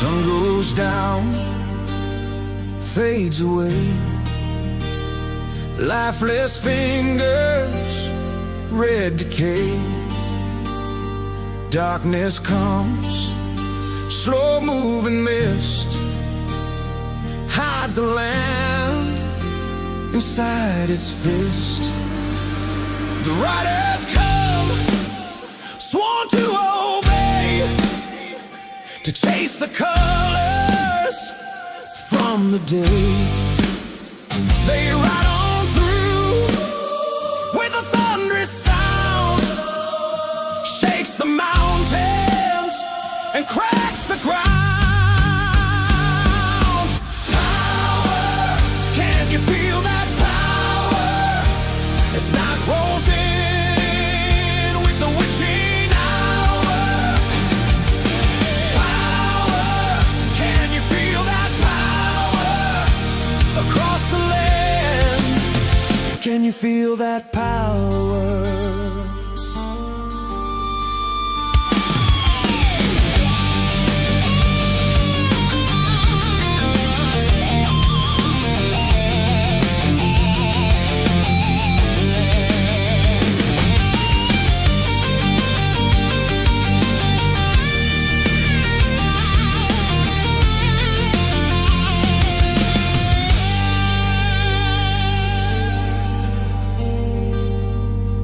Sun goes down, fades away. Lifeless fingers, red decay. Darkness comes, slow moving mist hides the land inside its fist. The riders come, sworn to obey, to chase the colors from the day. They ride on through with a thunderous sound, shakes the mountains and cracks the ground. Power, can you feel that power? As night rolls in with the witching hour. Power, can you feel that power? Across the land, can you feel that power?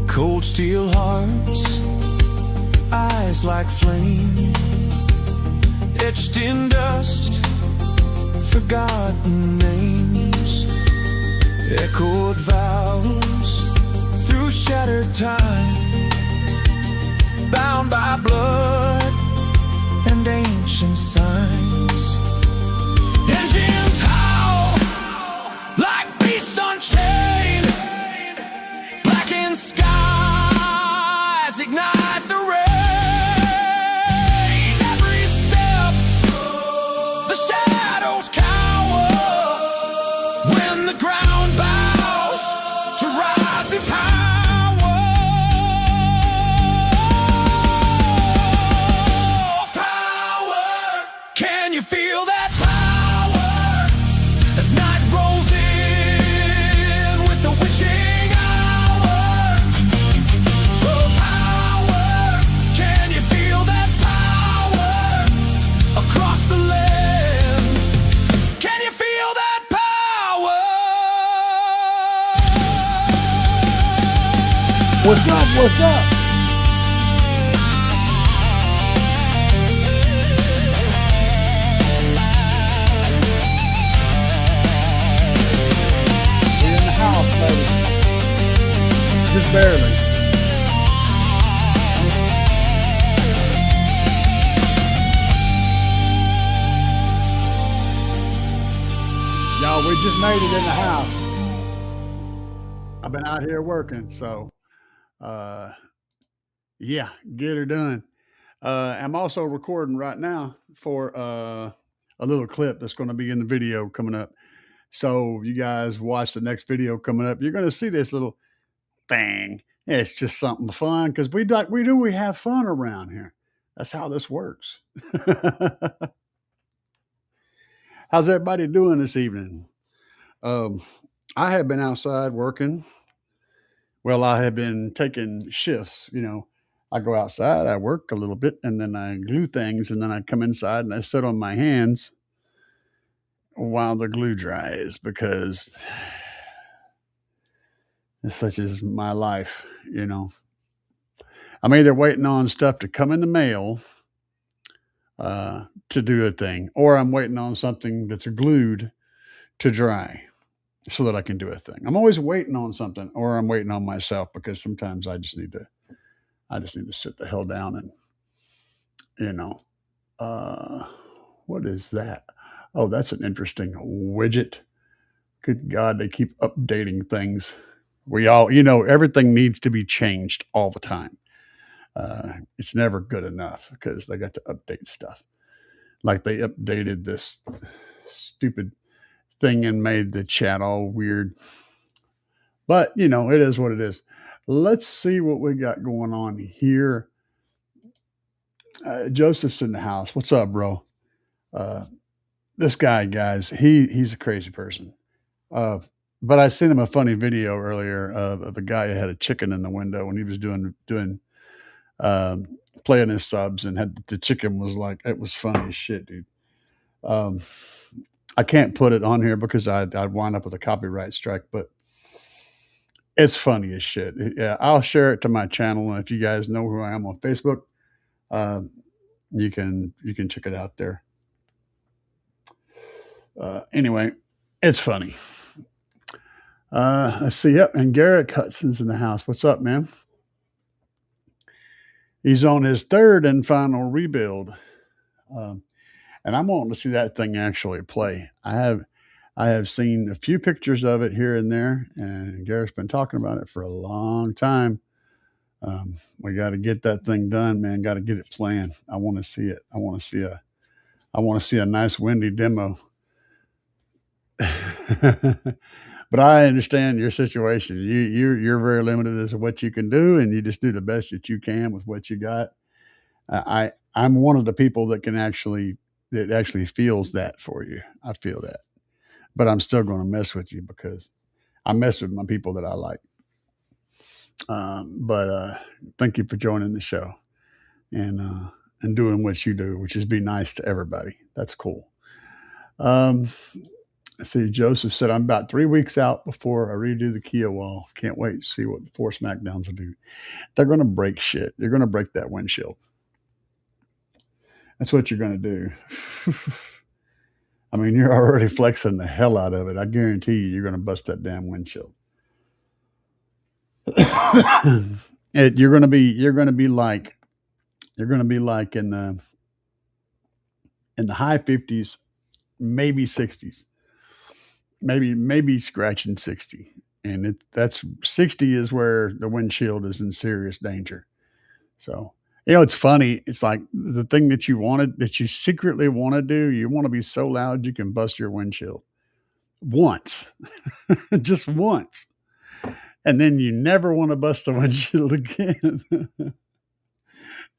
Cold steel hearts, eyes like flame, etched in dust, forgotten names, echoed vows through shattered time, bound by blood and ancient signs. Engines howl like beasts unchained, blackened skies ignite the rain. Every step, the shadows cower when the ground bows to rise in power. Power, can you feel that power? As night rolls in with the witching hour. Oh, power, can you feel that power? Across the land, can you feel that power? What's up? What's up? We're in the house, baby. Just barely. Y'all, we just made it in the house. I've been out here working, so yeah, get her done. I'm also recording right now for a little clip that's going to be in the video coming up. So you guys watch the next video coming up. You're going to see this little thing. It's just something fun because we have fun around here. That's how this works. How's everybody doing this evening? I have been outside working. Well, I have been taking shifts. I go outside, I work a little bit, and then I glue things, and then I come inside and I sit on my hands while the glue dries because such is my life. I'm either waiting on stuff to come in the mail to do a thing, or I'm waiting on something that's glued to dry so that I can do a thing. I'm always waiting on something, or I'm waiting on myself because sometimes I just need to sit the hell down and, what is that? Oh, that's an interesting widget. Good God, they keep updating things. We all, everything needs to be changed all the time. It's never good enough because they got to update stuff. Like they updated this stupid thing and made the chat all weird. But, it is what it is. Let's see what we got going on here. Joseph's in the house. What's up, bro? Uh, this guy, guys, he's a crazy person. Uh, but I seen him a funny video earlier of a guy who had a chicken in the window when he was doing um, playing his subs and had the chicken was like it was funny as shit, dude. Um, I can't put it on here because I'd wind up with a copyright strike, but it's funny as shit. Yeah, I'll share it to my channel, and if you guys know who I am on Facebook, um, you can check it out there. Anyway, it's funny. Let's see. Yep, and Garrett Hudson's in the house. What's up, man? He's on his third and final rebuild, um, and I'm wanting to see that thing actually play. I have seen a few pictures of it here and there, and Garrett's been talking about it for a long time. We got to get that thing done, man. Got to get it playing. I want to see it. I want to see a nice windy demo. But I understand your situation. You're very limited as to what you can do, and you just do the best that you can with what you got. I'm one of the people that actually feels that for you. I feel that, but I'm still going to mess with you because I mess with my people that I like. But thank you for joining the show and doing what you do, which is be nice to everybody. That's cool. Um, see, Joseph said, I'm about 3 weeks out before I redo the Kia wall. Can't wait to see what the 4 SmackDowns will do. They're going to break shit. They're going to break that windshield. That's what you're going to do. I mean, you're already flexing the hell out of it. I guarantee you're going to bust that damn windshield. You're going to be like in the high 50s, maybe 60s, maybe scratching 60, and that's 60 is where the windshield is in serious danger. So it's funny. It's like the thing that you secretly want to do. You want to be so loud you can bust your windshield once, just once, and then you never want to bust the windshield again.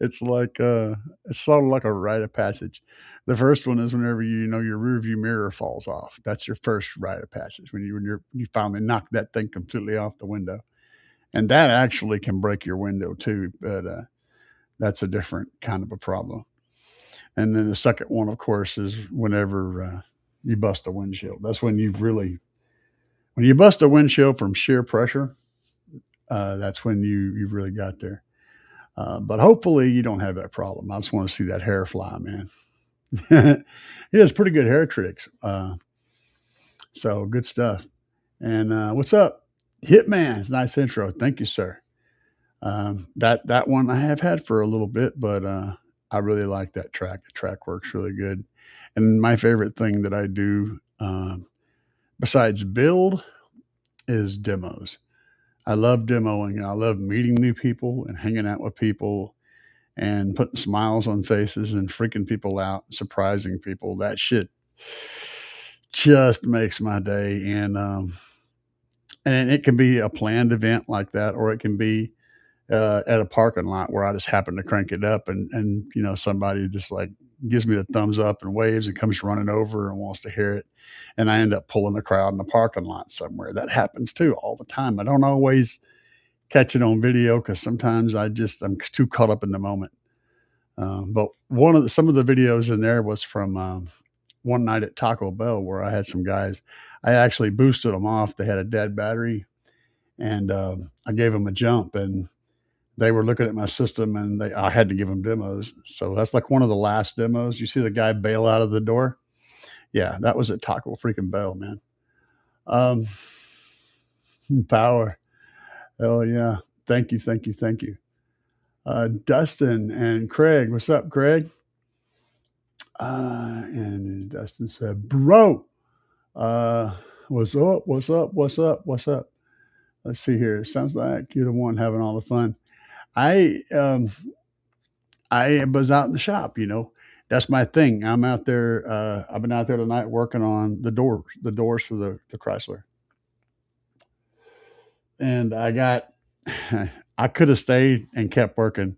It's sort of like a rite of passage. The first one is whenever your rear view mirror falls off. That's your first rite of passage when you finally knock that thing completely off the window, and that actually can break your window too. But that's a different kind of a problem. And then the second one, of course, is whenever you bust a windshield. That's when when you bust a windshield from sheer pressure. That's when you've really got there. But hopefully you don't have that problem. I just want to see that hair fly, man. He does pretty good hair tricks. So good stuff. And what's up? Hitman. It's a nice intro. Thank you, sir. That one I have had for a little bit, but I really like that track. The track works really good. And my favorite thing that I do besides build is demos. I love demoing and I love meeting new people and hanging out with people and putting smiles on faces and freaking people out, surprising people. That shit just makes my day. And it can be a planned event like that, or it can be at a parking lot where I just happen to crank it up and somebody just like gives me the thumbs up and waves and comes running over and wants to hear it. And I end up pulling the crowd in the parking lot somewhere. That happens too all the time. I don't always catch it on video because sometimes I'm too caught up in the moment. But some of the videos in there was from one night at Taco Bell where I had some guys. I actually boosted them off. They had a dead battery, and I gave them a jump, and they were looking at my system, and I had to give them demos. So that's like one of the last demos. You see the guy bail out of the door? Yeah, that was at Taco freaking Bell, man. Um, Power. Oh yeah. Thank you, thank you, thank you. Dustin and Craig. What's up, Craig? And Dustin said, bro, what's up? What's up? What's up? What's up? Let's see here. It sounds like you're the one having all the fun. I was out in the shop, That's my thing. I'm out there. I've been out there tonight working on the doors for the Chrysler. And I could have stayed and kept working,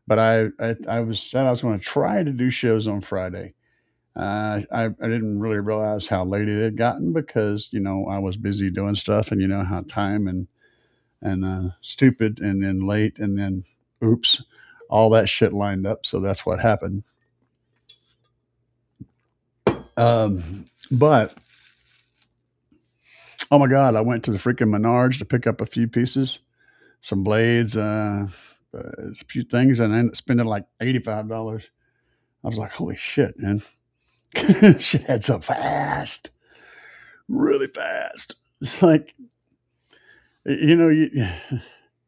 but I said I was going to try to do shows on Friday. I didn't really realize how late it had gotten because I was busy doing stuff, and how time and stupid, and then late, and then oops, all that shit lined up. So that's what happened. But oh my god, I went to the freaking Menards to pick up a few pieces, some blades, a few things, and I ended up spending like $85. I was like, holy shit, man. Shit adds up fast, really fast. It's like,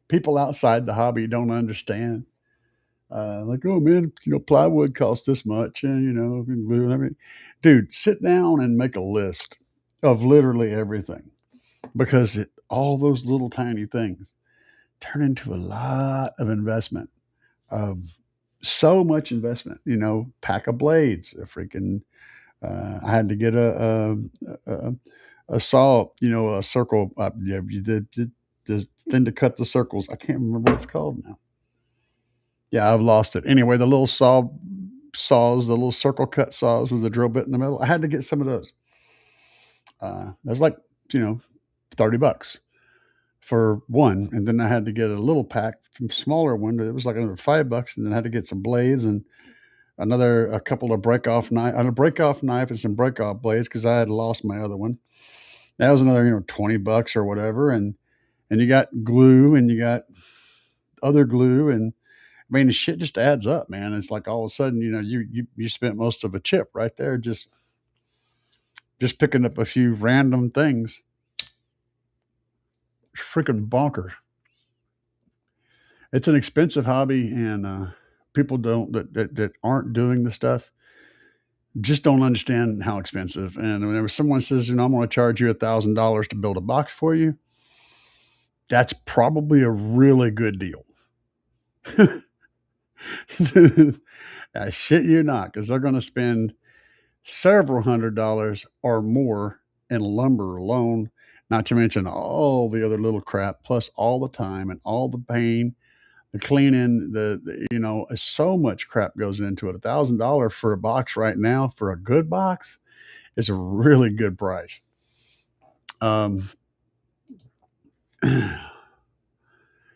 people outside the hobby don't understand. Like, oh man, plywood costs this much, and glue and everything. Dude, sit down and make a list of literally everything, because all those little tiny things turn into a lot of investment. So much investment. Pack of blades, a freaking. I had to get a saw, a circle. Yeah, you did the thing to cut the circles. I can't remember what it's called now. Yeah, I've lost it. Anyway, the little saws, the little circle cut saws with the drill bit in the middle. I had to get some of those. There's like, $30 for one. And then I had to get a little pack from smaller one. It was like another $5. And then I had to get some blades and a couple of break off knife and some break off blades, because I had lost my other one. That was another, $20 or whatever. And you got glue, and you got other glue, and I mean, the shit just adds up, man. It's like all of a sudden, you spent most of a chip right there just picking up a few random things. It's freaking bonkers. It's an expensive hobby, and people that aren't doing the stuff just don't understand how expensive. And whenever someone says, I'm going to charge you $1,000 to build a box for you, that's probably a really good deal. I shit you not, because they're going to spend several $100s or more in lumber alone, not to mention all the other little crap, plus all the time and all the pain, the cleaning, so much crap goes into it. $1,000 for a box right now, for a good box, is a really good price.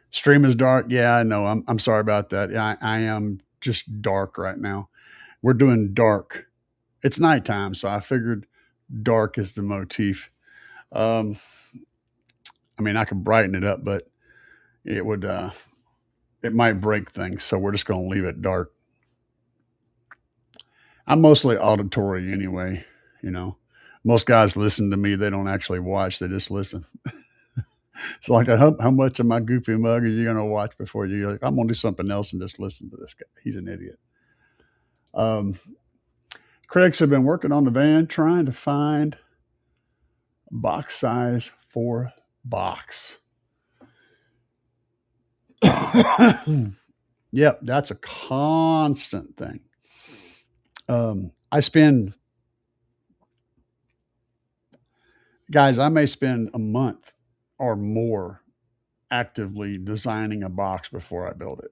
Stream is dark. Yeah, I know. I'm sorry about that. Yeah, I am just dark right now. We're doing dark. It's nighttime, so I figured dark is the motif. I mean, I could brighten it up, but it would it might break things, so we're just going to leave it dark. I'm mostly auditory anyway. Most guys listen to me. They don't actually watch. They just listen. It's like, how much of my goofy mug are you going to watch before you're like, I'm going to do something else and just listen to this guy. He's an idiot. Critics have been working on the van, trying to find box size for box. Yep, that's a constant thing. I may spend a month or more actively designing a box before I build it.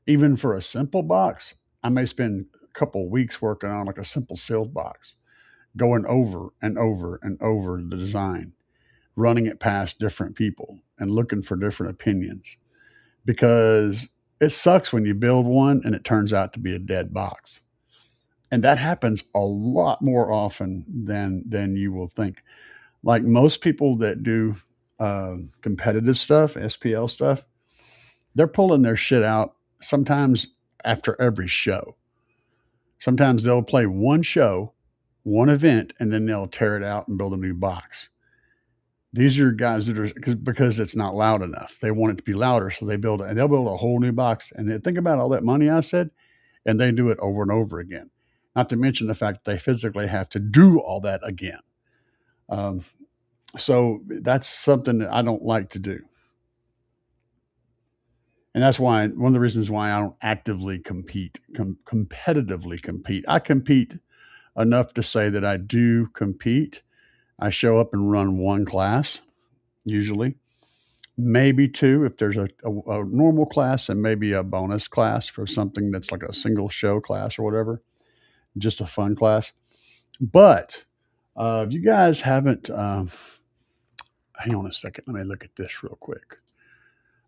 Even for a simple box, I may spend a couple weeks working on like a simple sealed box, going over and over and over the design, running it past different people and looking for different opinions, because it sucks when you build one and it turns out to be a dead box. And that happens a lot more often than you will think. Like most people that do competitive stuff, SPL stuff, they're pulling their shit out sometimes after every show. Sometimes they'll play one show, one event, and then they'll tear it out and build a new box. These are guys that are, because it's not loud enough. They want it to be louder, so they'll build a whole new box. And they think about all that money I said, and they do it over and over again. Not to mention the fact that they physically have to do all that again. So that's something that I don't like to do. And that's why, one of the reasons why I don't actively competitively compete. I compete enough to say that I do compete. I show up and run one class, usually, maybe two if there's a normal class, and maybe a bonus class for something that's like a single show class or whatever. just a fun class. But if you guys haven't, hang on a second, let me look at this real quick.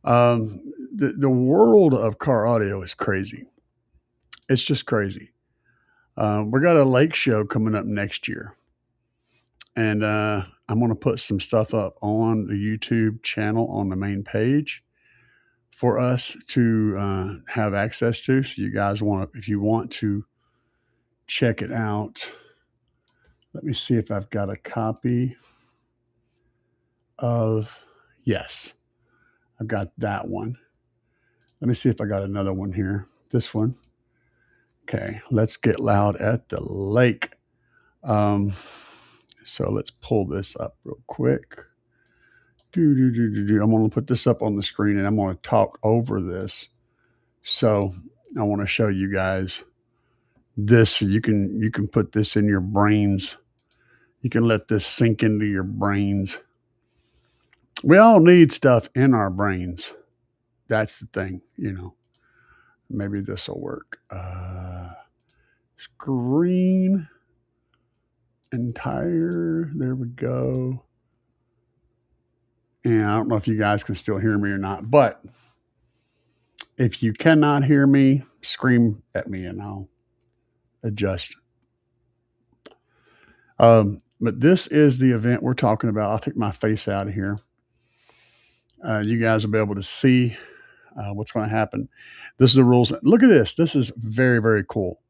The world of car audio is crazy. It's just crazy. We got a lake show coming up next year, and I'm going to put some stuff up on the YouTube channel on the main page for us to have access to. So you guys if you want to check it out, let me see if I've got a copy of, yes, I've got that one. Let me see if I got another one here. This one. Okay, let's get loud at the lake. So let's pull this up real quick. I'm going to put this up on the screen and I'm going to talk over this. So I want to show you guys this. So you can put this in your brains. You can let this sink into your brains. We all need stuff in our brains. That's the thing, Maybe this will work. Screen entire. There we go. And I don't know if you guys can still hear me or not, but if you cannot hear me, scream at me and I'll adjust. But this is the event we're talking about. I'll take my face out of here. You guys will be able to see what's going to happen. This is the rules. Look at this. This is very, very cool.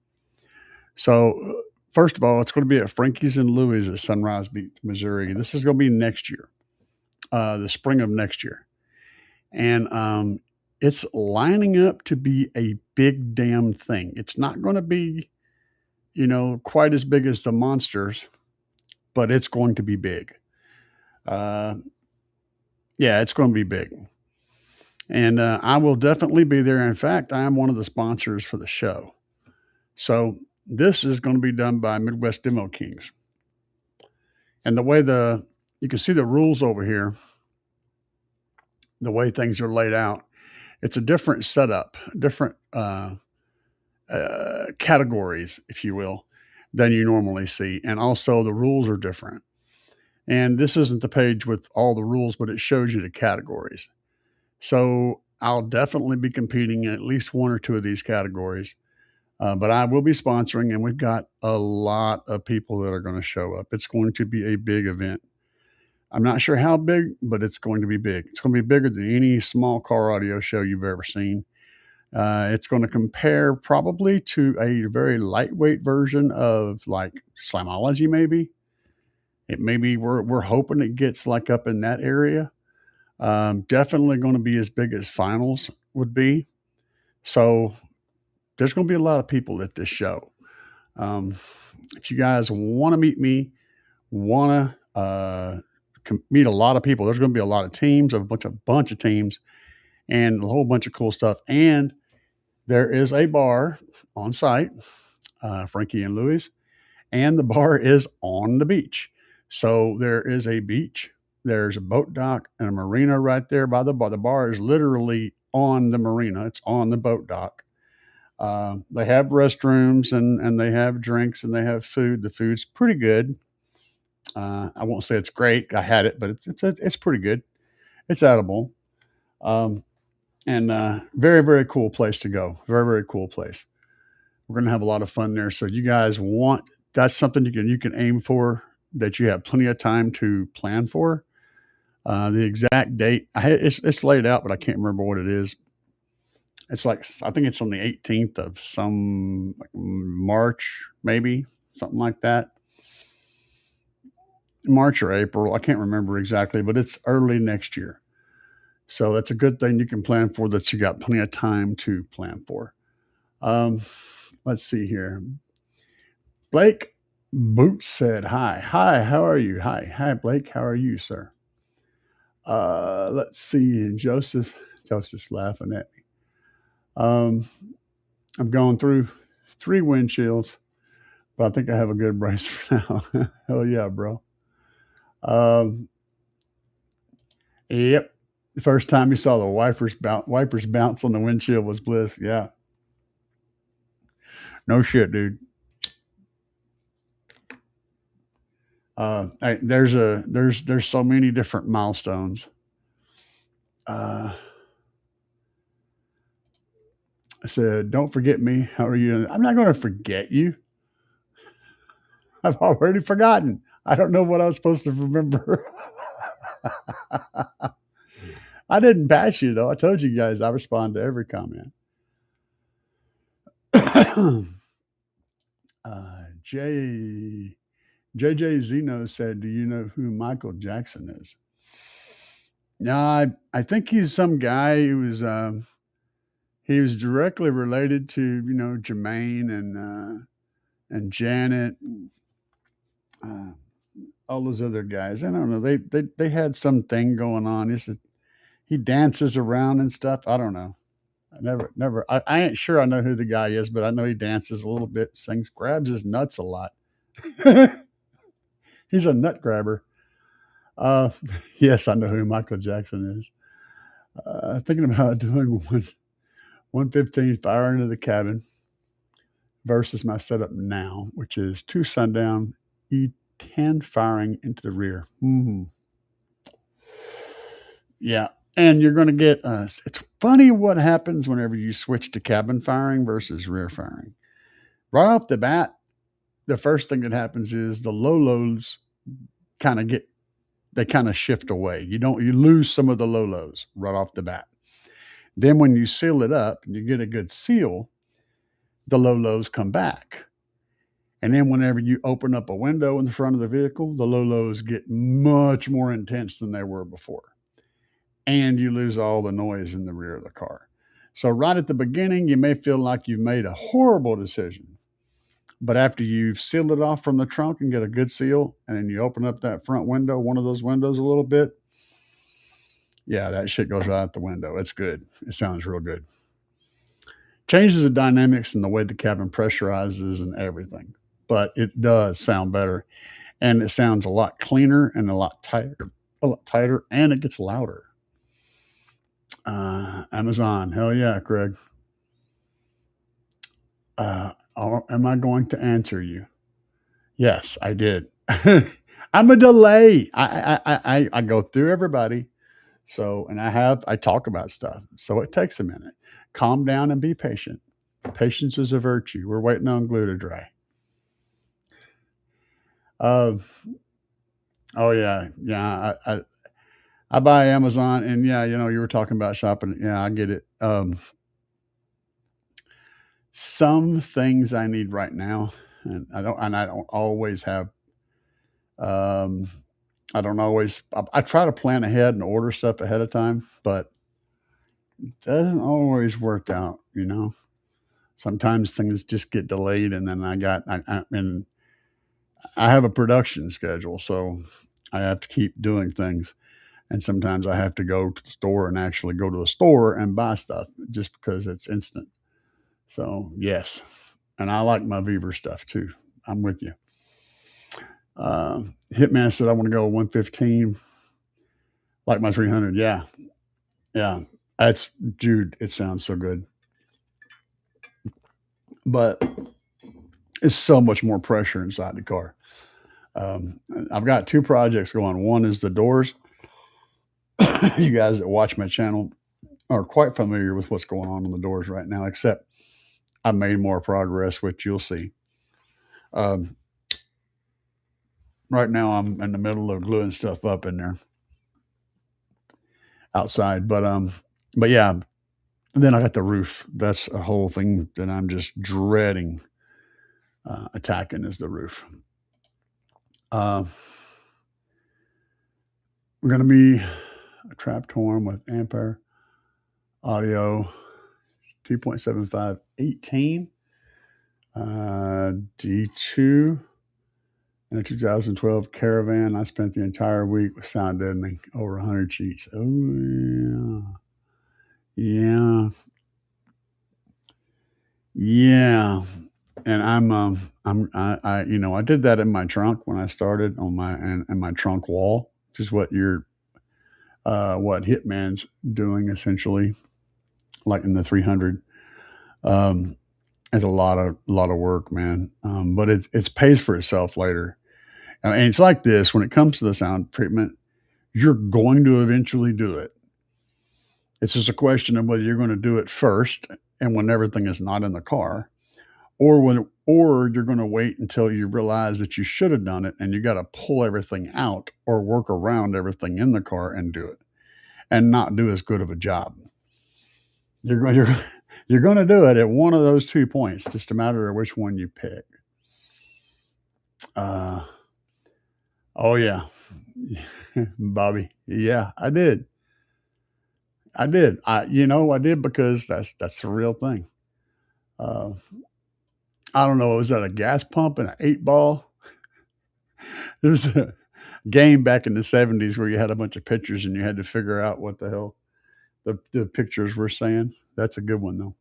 So first of all, it's going to be at Frankie's and Louie's at Sunrise Beach, Missouri. This is going to be next year, the spring of next year. And it's lining up to be a big damn thing. It's not going to be, quite as big as the Monsters, but it's going to be big. Yeah, it's going to be big. And I will definitely be there. In fact, I am one of the sponsors for the show. So this is going to be done by Midwest Demo Kings. And the way you can see the rules over here, the way things are laid out, it's a different setup, different categories, if you will, than you normally see. And also the rules are different. And this isn't the page with all the rules, but it shows you the categories. So I'll definitely be competing in at least one or two of these categories. But I will be sponsoring, and we've got a lot of people that are going to show up. It's going to be a big event. I'm not sure how big, but it's going to be big. It's going to be bigger than any small car audio show you've ever seen. It's going to compare probably to a very lightweight version of like Slamology, maybe. We're hoping it gets like up in that area. Definitely going to be as big as finals would be. So there's going to be a lot of people at this show. If you guys want to meet me, want to meet a lot of people, there's going to be a lot of teams, a bunch of teams, and a whole bunch of cool stuff. And there is a bar on site, Frankie and Louie's, and the bar is on the beach. So there is a beach, there's a boat dock and a marina right there by the bar. The bar is literally on the marina. It's on the boat dock. They have restrooms and they have drinks and they have food. The food's pretty good. I won't say it's great. I had it, but it's pretty good. It's edible. And very, very cool place to go. Very, very cool place. We're going to have a lot of fun there. So you guys that's something you can aim for, that you have plenty of time to plan for. The exact date, it's laid out, but I can't remember what it is. It's like, I think it's on the 18th of some March, maybe something like that. March or April. I can't remember exactly, but it's early next year. So that's a good thing you can plan for, that you got plenty of time to plan for. Let's see here. Blake Boots said, hi, how are you? Hi, Blake. How are you, sir? Let's see. And Joseph's laughing at me. I'm going through 3 windshields, but I think I have a good brace for now. Hell yeah, bro. Yep. The first time you saw the wipers bounce on the windshield was bliss. Yeah. No shit, dude. There's so many different milestones. Uh, I said, "Don't forget me. How are you?" I'm not going to forget you. I've already forgotten. I don't know what I was supposed to remember. I didn't bash you though. I told you guys I respond to every comment. J JJ Zeno said, "Do you know who Michael Jackson is?" No, I think he's some guy who was he was directly related to Jermaine and Janet, and, uh, all those other guys. I don't know. They had something going on. He dances around and stuff. I don't know. I ain't sure I know who the guy is, but I know he dances a little bit, sings, grabs his nuts a lot. He's a nut grabber. Uh, yes, I know who Michael Jackson is. Thinking about doing 115 fire into the cabin versus my setup now, which is 2 sundown, E10 firing into the rear. Yeah. And you're going to get, it's funny what happens whenever you switch to cabin firing versus rear firing. Right off the bat, the first thing that happens is the low lows they kind of shift away. You lose some of the low lows right off the bat. Then when you seal it up and you get a good seal, the low lows come back. And then whenever you open up a window in the front of the vehicle, the low lows get much more intense than they were before. And you lose all the noise in the rear of the car. So right at the beginning, you may feel like you've made a horrible decision. But after you've sealed it off from the trunk and get a good seal, and then you open up that front window, one of those windows a little bit, yeah, that shit goes right out the window. It's good. It sounds real good. Changes the dynamics and the way the cabin pressurizes and everything. But it does sound better. And it sounds a lot cleaner and a lot tighter, and it gets louder. Amazon, hell yeah, Craig. Am I going to answer you? Yes, I did. I'm a delay. I go through everybody. So, and I talk about stuff. So it takes a minute. Calm down and be patient. Patience is a virtue. We're waiting on glue to dry. Oh yeah, yeah. I buy Amazon, and yeah, you were talking about shopping. Yeah, I get it. Some things I need right now, and I don't always have. Um, I don't always. I try to plan ahead and order stuff ahead of time, but it doesn't always work out. Sometimes things just get delayed, and then and I have a production schedule, so I have to keep doing things. And sometimes I have to go to the store and actually go to a store and buy stuff just because it's instant. So yes, and I like my Beaver stuff too. I'm with you. Hitman said I want to go 115, like my 300. Yeah, yeah. That's Jude. It sounds so good, but it's so much more pressure inside the car. I've got 2 projects going. One is the doors. You guys that watch my channel are quite familiar with what's going on the doors right now, except I've made more progress, which you'll see. Right now, I'm in the middle of gluing stuff up in there outside, but yeah. And then I got the roof. That's a whole thing that I'm just dreading attacking is the roof. We're going to be a trapped horn with Ampere audio 2.75 18 D2 in a 2012 Caravan. I spent the entire week with sound deadening, over 100 sheets. Oh yeah, and I did that in my trunk when I started on my trunk wall, which is what what Hitman's doing essentially, like in the 300. It's a lot of work, man. But it's pays for itself later. And it's like this when it comes to the sound treatment, you're going to eventually do it. It's just a question of whether you're going to do it first and when everything is not in the car, or you're going to wait until you realize that you should have done it and you got to pull everything out or work around everything in the car and do it and not do as good of a job. You're going you're going to do it at one of those 2 points, just a matter of which one you pick. Uh, oh yeah, Bobby. Yeah, I did. I did. I did because that's the real thing. Uh, I don't know. Was that a gas pump and an 8 ball? There was a game back in the 70s where you had a bunch of pictures and you had to figure out what the hell the pictures were saying. That's a good one though.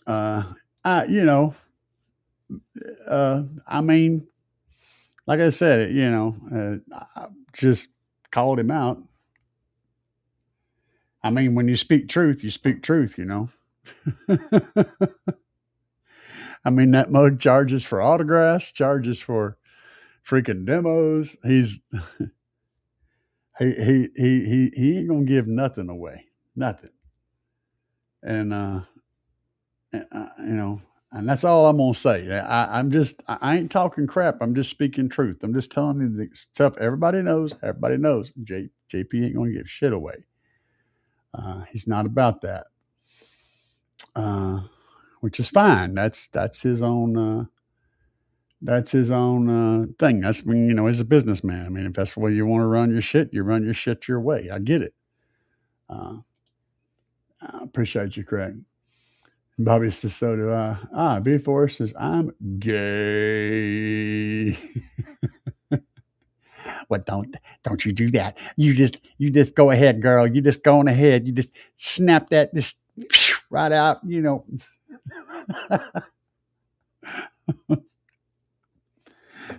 Uh, I you know, I mean, like I said, I just called him out. I mean, when you speak truth, you speak truth. I mean, that mug charges for autographs, charges for freaking demos. He ain't gonna give nothing away, nothing. And and that's all I'm gonna say. I ain't talking crap. I'm just speaking truth. I'm just telling you the stuff everybody knows. Everybody knows. JP ain't gonna give shit away. He's not about that, which is fine. That's his own. That's his own thing. That's when he's a businessman. I mean, if that's the way you want to run your shit, you run your shit your way. I get it. Uh, I appreciate you, Craig. Bobby says, so do I. B Force says, I'm gay. Well, don't you do that. You just go ahead, girl. You just going ahead. You just snap that just right out,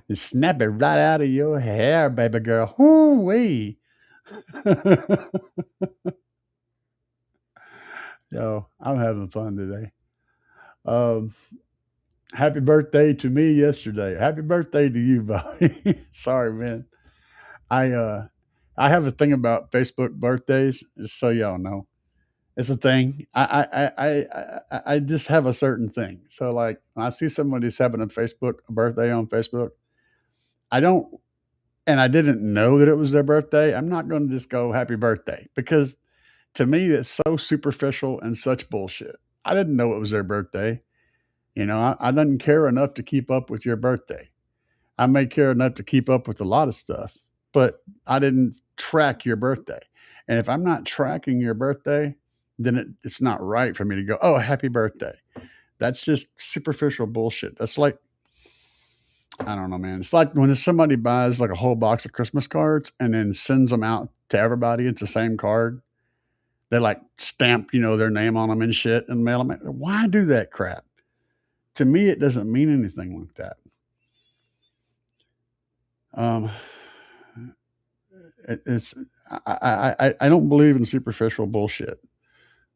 Just snap it right out of your hair, baby girl. Whoo-wee. Yo, I'm having fun today. Um, Happy birthday to me yesterday. Happy birthday to you, Bobby. Sorry, man. I uh I have a thing about Facebook birthdays, just so y'all know. It's a thing. I just have a certain thing. So like when I see somebody's having a birthday on Facebook, I don't and I didn't know that it was their birthday, I'm not going to just go happy birthday because to me it's so superficial and such bullshit. I didn't know it was their birthday. I didn't care enough to keep up with your birthday. I may care enough to keep up with a lot of stuff, but I didn't track your birthday. And if I'm not tracking your birthday, then it's not right for me to go, oh, happy birthday. That's just superficial bullshit. That's like, I don't know, man. It's like when somebody buys like a whole box of Christmas cards and then sends them out to everybody. It's the same card. They like stamp, their name on them and shit and mail them. Why do that crap? To me, it doesn't mean anything like that. Um, it's I don't believe in superficial bullshit.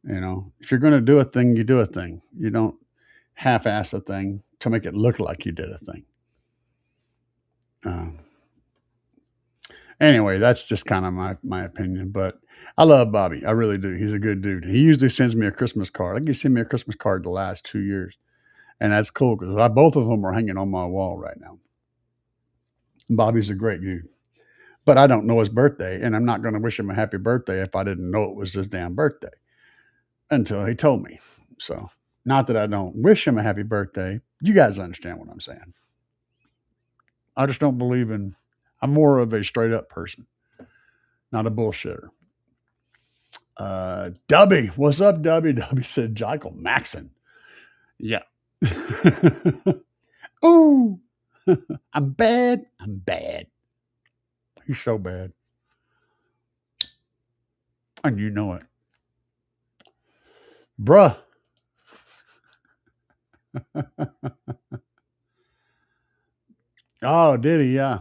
If you're going to do a thing, you do a thing. You don't half-ass a thing to make it look like you did a thing. Uh, anyway, that's just kind of my opinion. But I love Bobby. I really do. He's a good dude. He usually sends me a Christmas card. I think he sent me a Christmas card the last 2 years, and that's cool because both of them are hanging on my wall right now. Bobby's a great dude. But I don't know his birthday, and I'm not going to wish him a happy birthday if I didn't know it was his damn birthday until he told me. So, not that I don't wish him a happy birthday. You guys understand what I'm saying. I just don't believe I'm more of a straight up person, not a bullshitter. Dubby, what's up, Dubby? Dubby said, Michael Maxon. Yeah. Ooh, I'm bad. I'm bad. He's so bad. And you know it. Bruh. Oh, did he? Yeah.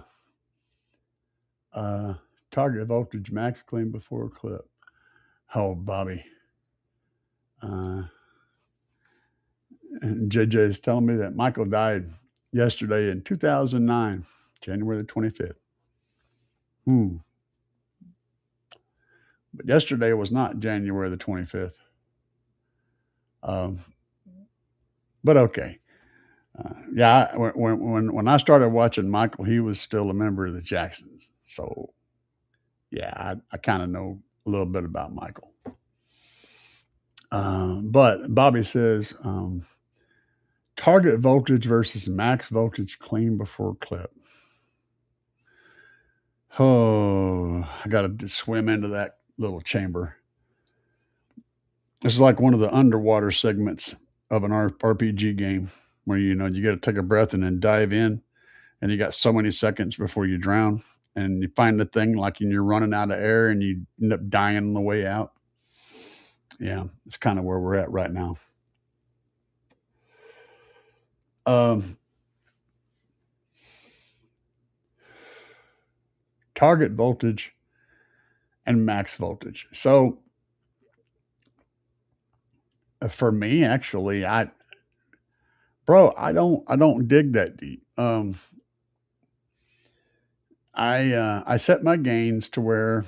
Target voltage max clean before clip. Oh, Bobby. JJ is telling me that Michael died yesterday in 2009. January the 25th. But yesterday was not January the 25th. But okay. Yeah, when I started watching Michael, he was still a member of the Jacksons. So, yeah, I kind of know a little bit about Michael. But Bobby says, target voltage versus max voltage clean before clip. Oh, I got to swim into that little chamber. This is like one of the underwater segments of an RPG game where, you got to take a breath and then dive in, and you got so many seconds before you drown, and you find the thing like you're running out of air and you end up dying on the way out. Yeah, it's kind of where we're at right now. Target voltage and max voltage. So for me, actually, I don't dig that deep. I set my gains to where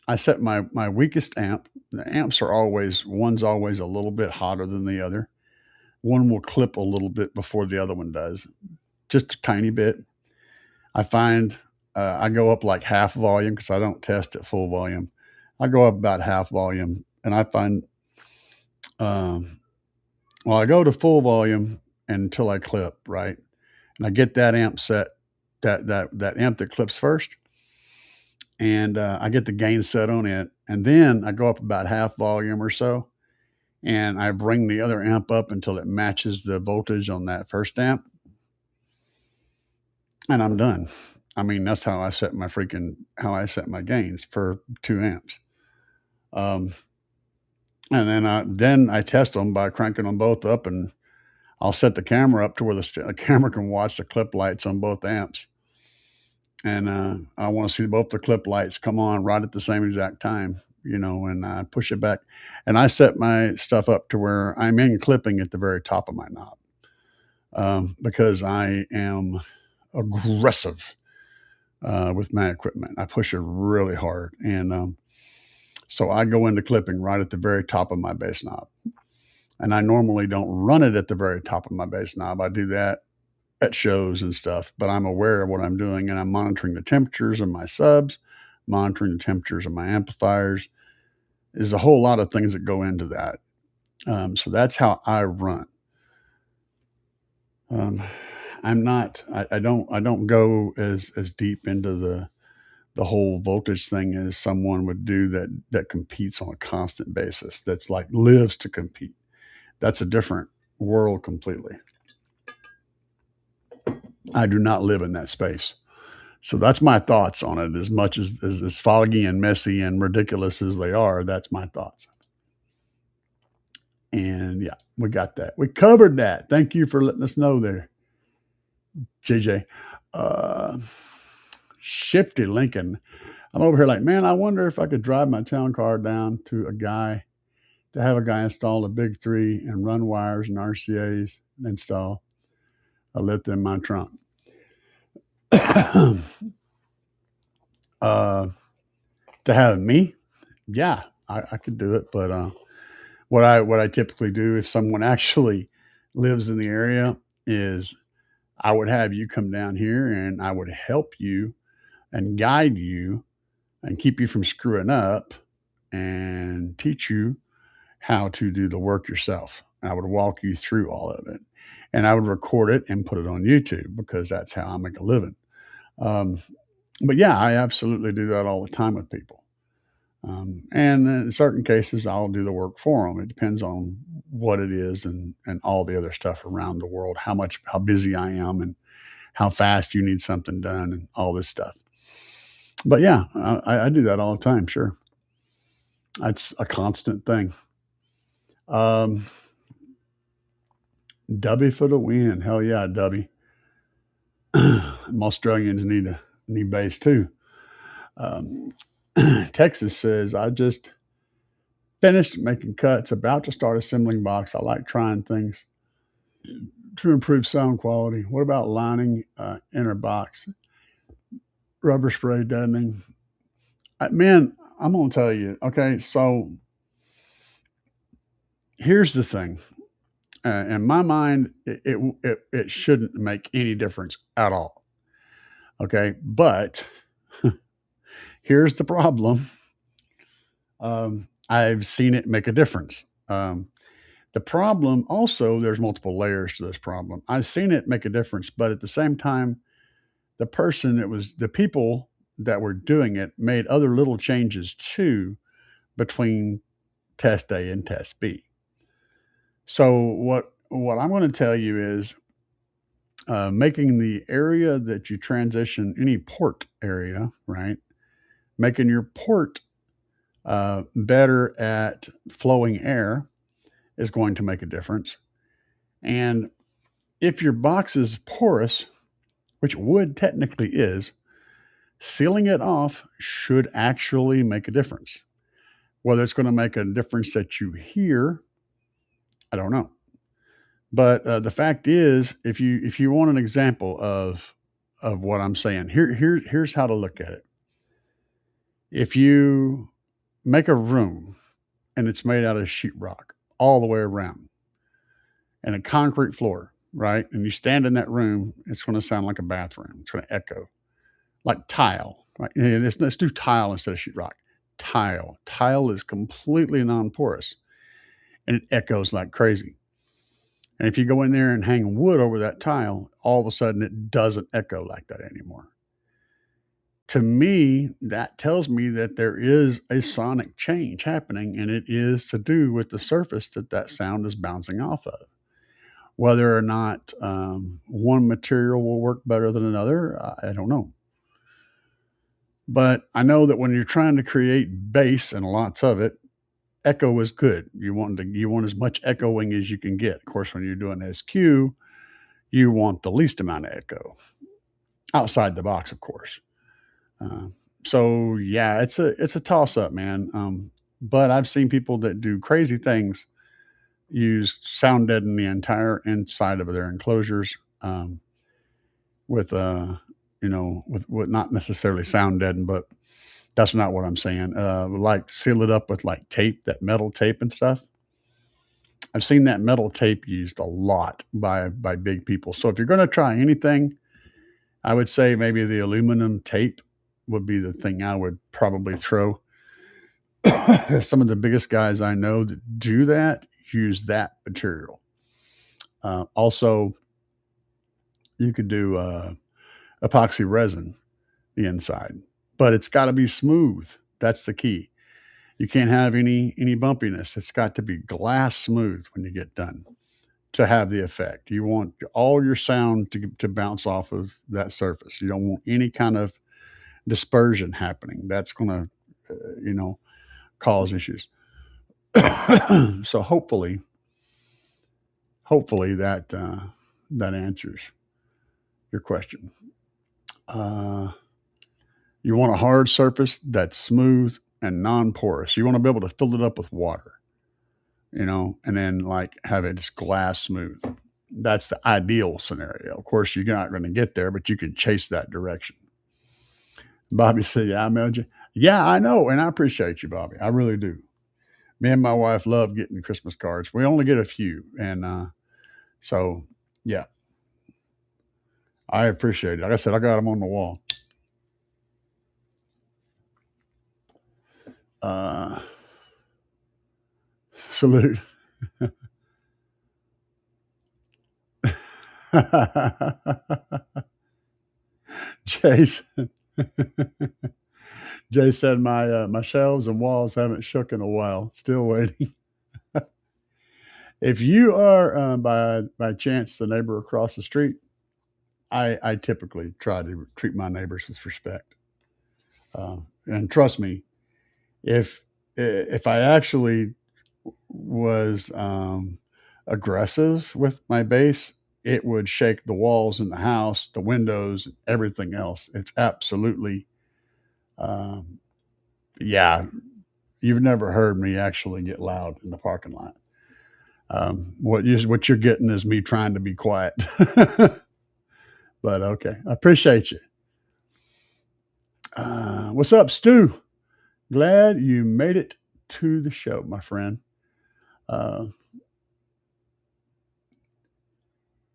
I set my weakest amp. The amps are one's always a little bit hotter than the other. One will clip a little bit before the other one does, just a tiny bit. I find I go up like half volume because I don't test at full volume. I go up about half volume, and I find, I go to full volume until I clip, right? And I get that amp set, that amp that clips first, and I get the gain set on it, and then I go up about half volume or so, and I bring the other amp up until it matches the voltage on that first amp, and I'm done. I mean, that's how I set my gains for 2 amps. And then I test them by cranking them both up, and I'll set the camera up to where the camera can watch the clip lights on both amps. And I want to see both the clip lights come on right at the same exact time, and I push it back. And I set my stuff up to where I'm in clipping at the very top of my knob, because I am aggressive with my equipment. I push it really hard. And so I go into clipping right at the very top of my bass knob. And I normally don't run it at the very top of my bass knob. I do that at shows and stuff, but I'm aware of what I'm doing, and I'm monitoring the temperatures of my subs, monitoring the temperatures of my amplifiers. There's a whole lot of things that go into that. So that's how I run. I don't go as deep into the whole voltage thing as someone would do that competes on a constant basis. That's like lives to compete. That's a different world completely. I do not live in that space. So that's my thoughts on it. As much as foggy and messy and ridiculous as they are, that's my thoughts. And yeah, we got that. We covered that. Thank you for letting us know there, JJ. Shifty Lincoln. I'm over here like, man, I wonder if I could drive my town car down to have a guy install a big 3 and run wires and RCAs and install a lithium in my trunk. To have me, yeah, I could do it. But what I typically do if someone actually lives in the area is I would have you come down here and I would help you and guide you and keep you from screwing up and teach you how to do the work yourself. And I would walk you through all of it, and I would record it and put it on YouTube because that's how I make a living. But yeah, I absolutely do that all the time with people. And in certain cases, I'll do the work for them. It depends on what it is and all the other stuff around the world, how busy I am and how fast you need something done and all this stuff. But yeah, I do that all the time. Sure. That's a constant thing. Dubby for the win. Hell yeah, Dubby. Australians need bass too. Texas says, I just finished making cuts, about to start assembling box. I like trying things to improve sound quality. What about lining inner box? rubber spray, doesn't he? Man, I'm gonna tell you. Okay, so here's the thing. In my mind, it shouldn't make any difference at all. Okay, but here's the problem. I've seen it make a difference. The problem also, there's multiple layers to this problem. I've seen it make a difference, but at the same time, the people that were doing it made other little changes too between test A and test B. So what I'm going to tell you is making the area that you transition, any port area, right? Making your port better at flowing air is going to make a difference. And if your box is porous, which wood technically is, sealing it off should actually make a difference. Whether it's going to make a difference that you hear, I don't know. But the fact is, if you want an example of what I'm saying, here's how to look at it. If you make a room and it's made out of sheetrock all the way around and a concrete floor, right? And you stand in that room, it's going to sound like a bathroom. It's going to echo like tile, right? And let's do tile instead of sheetrock. Tile is completely non-porous and it echoes like crazy. And if you go in there and hang wood over that tile, all of a sudden it doesn't echo like that anymore. To me, that tells me that there is a sonic change happening, and it is to do with the surface that sound is bouncing off of. Whether or not one material will work better than another, I don't know. But I know that when you're trying to create bass and lots of it, echo is good. You want as much echoing as you can get. Of course, when you're doing SQ, you want the least amount of echo outside the box, of course. So yeah, it's a toss up, man. But I've seen people that do crazy things use sound deaden the entire inside of their enclosures with with not necessarily sound deaden, but that's not what I'm saying. Like seal it up with like tape, that metal tape and stuff. I've seen that metal tape used a lot by big people. So if you're going to try anything, I would say maybe the aluminum tape would be the thing I would probably throw. Some of the biggest guys I know that do that use that material. Also, you could do epoxy resin the inside, but it's got to be smooth. That's the key. You can't have any bumpiness. It's got to be glass smooth when you get done to have the effect. You want all your sound to bounce off of that surface. You don't want any kind of dispersion happening. That's going to, cause issues. So hopefully that answers your question. You want a hard surface that's smooth and non-porous. You want to be able to fill it up with water, and then like have it just glass smooth. That's the ideal scenario. Of course, you're not going to get there, but you can chase that direction. Bobby said, yeah, I mailed you. Yeah, I know. And I appreciate you, Bobby. I really do. Me and my wife love getting Christmas cards. We only get a few. And so, yeah, I appreciate it. Like I said, I got them on the wall. Salute. Jason. Jay said my shelves and walls haven't shook in a while. Still waiting. If you are by chance the neighbor across the street, I typically try to treat my neighbors with respect. And trust me, if I actually was aggressive with my bass, it would shake the walls in the house, the windows, everything else. It's absolutely, yeah. You've never heard me actually get loud in the parking lot. What you're getting is me trying to be quiet. But okay, I appreciate you. What's up, Stu? Glad you made it to the show, my friend. Uh,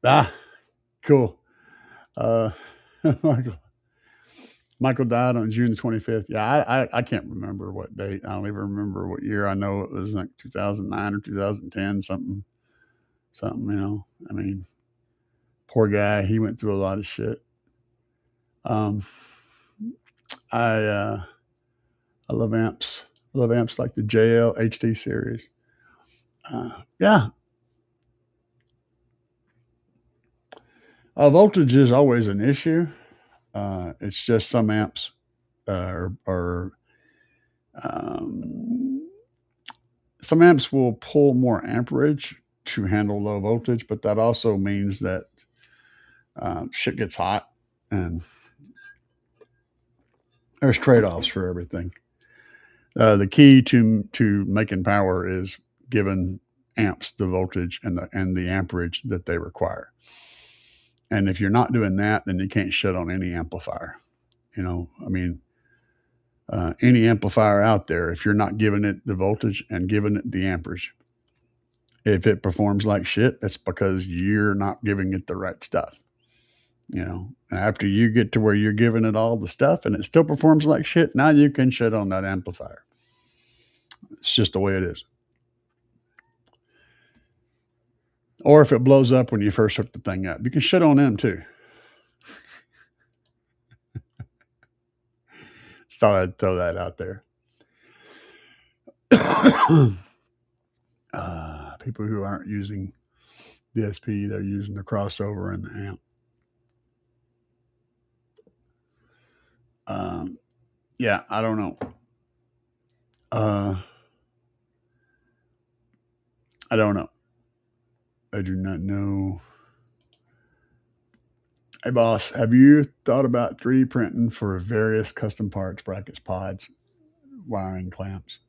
ah, cool. Uh, Michael, Michael died on June 25th. Yeah, I can't remember what date. I don't even remember what year. I know it was like 2009 or 2010, something. I mean, poor guy. He went through a lot of shit. Um, I I love amps. I love amps like the JL HD series. Yeah, voltage is always an issue. It's just some amps are um, some amps will pull more amperage to handle low voltage, but that also means that shit gets hot, and there's trade offs for everything. The key to making power is giving amps the voltage and the amperage that they require. And if you're not doing that, then you can't shut on any amplifier. I mean, any amplifier out there, if you're not giving it the voltage and giving it the amperage, if it performs like shit, that's because you're not giving it the right stuff. After you get to where you're giving it all the stuff and it still performs like shit, now you can shut on that amplifier. It's just the way it is. Or if it blows up when you first hook the thing up, you can shit on them too. Just thought I'd throw that out there. People who aren't using DSP, they're using the crossover and the amp. Yeah, I don't know. I don't know. I do not know. Hey, boss, have you thought about 3D printing for various custom parts, brackets, pods, wiring, clamps?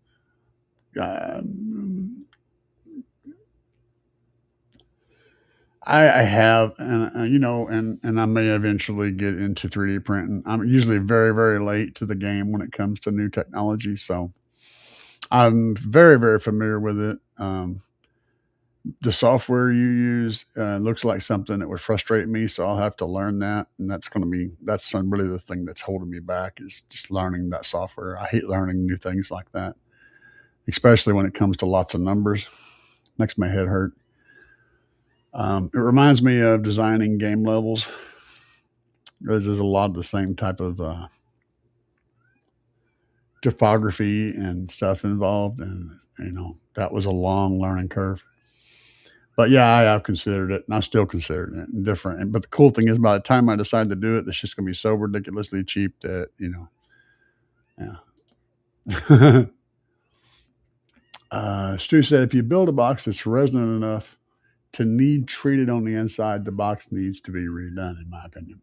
Um, I have, and I may eventually get into 3D printing. I'm usually very, very late to the game when it comes to new technology, so I'm very, very familiar with it. The software you use looks like something that would frustrate me, so I'll have to learn that, and that's really the thing that's holding me back is just learning that software. I hate learning new things like that, especially when it comes to lots of numbers. Makes my head hurt. It reminds me of designing game levels. There's a lot of the same type of topography and stuff involved, and that was a long learning curve. But yeah, I have considered it, and I still consider it and different. But the cool thing is, by the time I decide to do it, it's just going to be so ridiculously cheap that yeah. Stu said, if you build a box that's resonant enough to need treated on the inside, the box needs to be redone, in my opinion.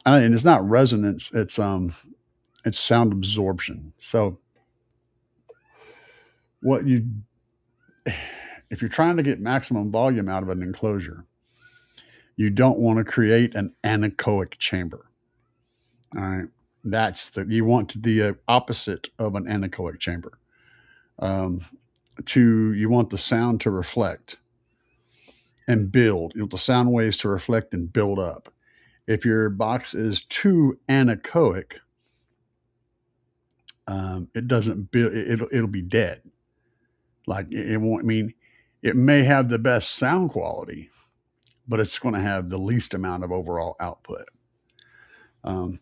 And it's not resonance; it's sound absorption. So, what you if you're trying to get maximum volume out of an enclosure, you don't want to create an anechoic chamber. All right, you want the opposite of an anechoic chamber. Um, you want the sound to reflect and build. You want the sound waves to reflect and build up. If your box is too anechoic, it doesn't build. It'll be dead. Like it won't. I mean, it may have the best sound quality, but it's going to have the least amount of overall output.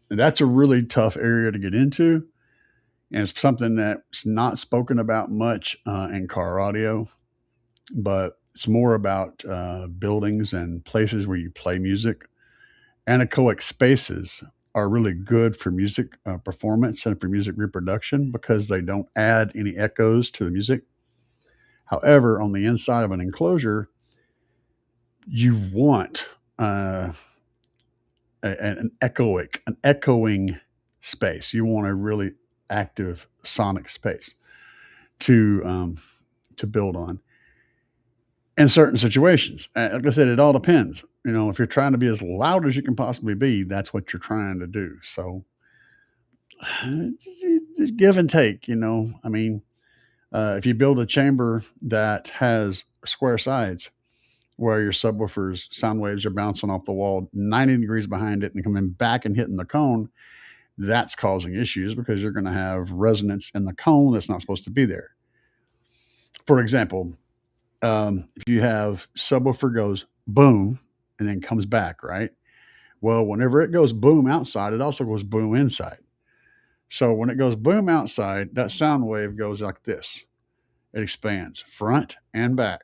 And that's a really tough area to get into, and it's something that's not spoken about much in car audio, but it's more about buildings and places where you play music. Anechoic spaces are really good for music performance and for music reproduction because they don't add any echoes to the music. However, on the inside of an enclosure, you want an echoing space. You want a really active sonic space to build on. in certain situations. Like I said, it all depends. If you're trying to be as loud as you can possibly be, that's what you're trying to do. So it's give and take. I mean, if you build a chamber that has square sides where your subwoofer's sound waves are bouncing off the wall 90 degrees behind it and coming back and hitting the cone, that's causing issues because you're going to have resonance in the cone that's not supposed to be there. For example, if you have subwoofer goes boom and then comes back, right? Well, whenever it goes boom outside, it also goes boom inside. So when it goes boom outside, that sound wave goes like this. It expands front and back.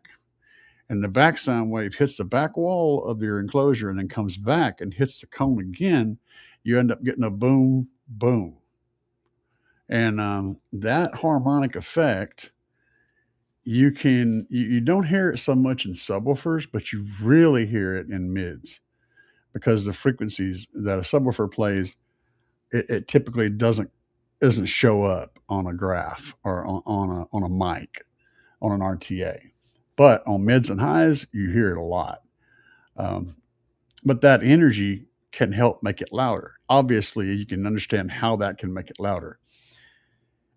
And the back sound wave hits the back wall of your enclosure and then comes back and hits the cone again. You end up getting a boom, boom. And that harmonic effect, you don't hear it so much in subwoofers, but you really hear it in mids because the frequencies that a subwoofer plays, it typically doesn't show up on a graph or on a mic, on an RTA. But on mids and highs, you hear it a lot. But that energy can help make it louder. Obviously, you can understand how that can make it louder.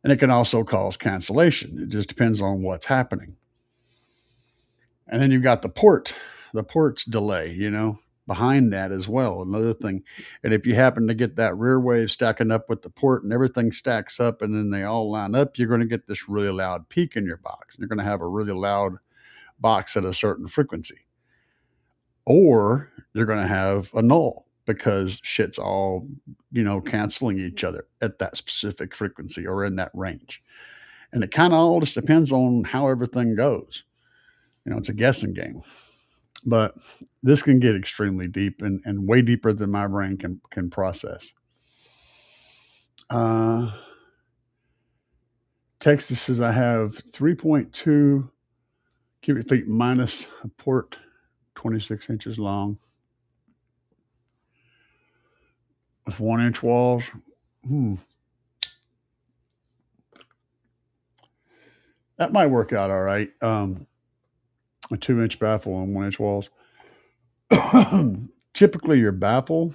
And it can also cause cancellation. It just depends on what's happening. And then you've got the port's delay, behind that as well. Another thing. And if you happen to get that rear wave stacking up with the port and everything stacks up and then they all line up, you're going to get this really loud peak in your box. You're going to have a really loud box at a certain frequency. Or you're going to have a null because shit's all, canceling each other at that specific frequency or in that range. And it kind of all just depends on how everything goes. It's a guessing game. But this can get extremely deep and way deeper than my brain can process. Texas says I have 3.2 cubic feet minus a port 26 inches long with 1-inch walls. That might work out all right. A 2-inch baffle on 1-inch walls. Typically your baffle,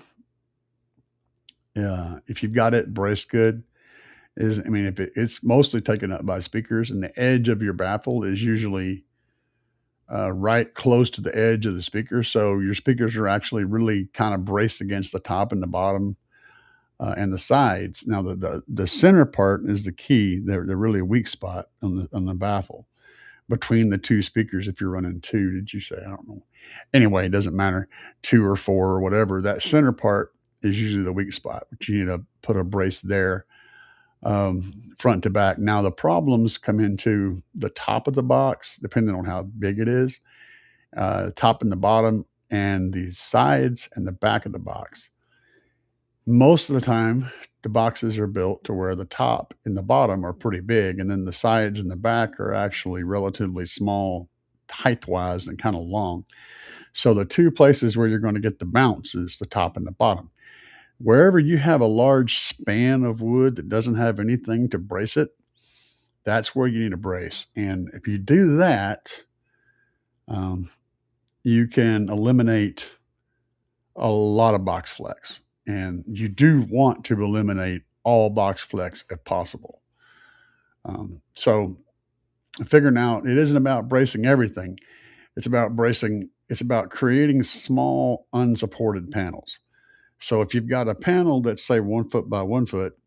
if you've got it braced good, if it's mostly taken up by speakers, and the edge of your baffle is usually right close to the edge of the speaker. So your speakers are actually really kind of braced against the top and the bottom and the sides. Now the center part is the key. They're really a weak spot on the baffle between the two speakers. If you're running 2, did you say? I don't know. Anyway, it doesn't matter, 2 or 4 or whatever. That center part is usually the weak spot, but you need to put a brace there, front to back. Now the problems come into the top of the box, depending on how big it is, top and the bottom, and the sides and the back of the box. Most of the time, the boxes are built to where the top and the bottom are pretty big, and then the sides and the back are actually relatively small, height-wise, and kind of long. So the two places where you're going to get the bounce is the top and the bottom. Wherever you have a large span of wood that doesn't have anything to brace it, that's where you need a brace. And if you do that, you can eliminate a lot of box flex. And you do want to eliminate all box flex if possible. So figuring out it isn't about bracing everything. It's about creating small unsupported panels. So if you've got a panel that's say 1 foot by 1 foot,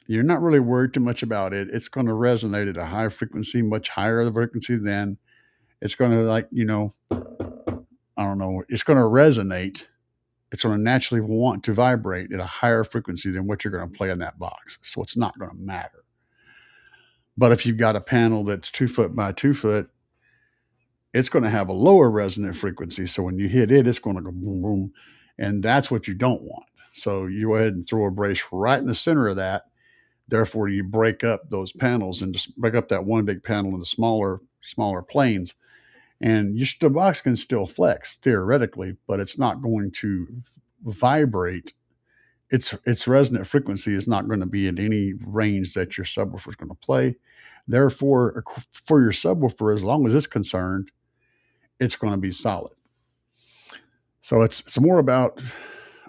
you're not really worried too much about it. It's going to resonate at a high frequency, much higher the frequency than it's going to it's going to resonate. It's going to naturally want to vibrate at a higher frequency than what you're going to play in that box. So it's not going to matter. But if you've got a panel that's 2 foot by 2 foot, it's going to have a lower resonant frequency. So when you hit it, it's going to go boom, boom. And that's what you don't want. So you go ahead and throw a brace right in the center of that. Therefore, you break up those panels and just break up that one big panel into smaller planes. And the box can still flex theoretically, but it's not going to vibrate. Its resonant frequency is not going to be in any range that your subwoofer is going to play. Therefore, for your subwoofer, as long as it's concerned, it's going to be solid. So it's more about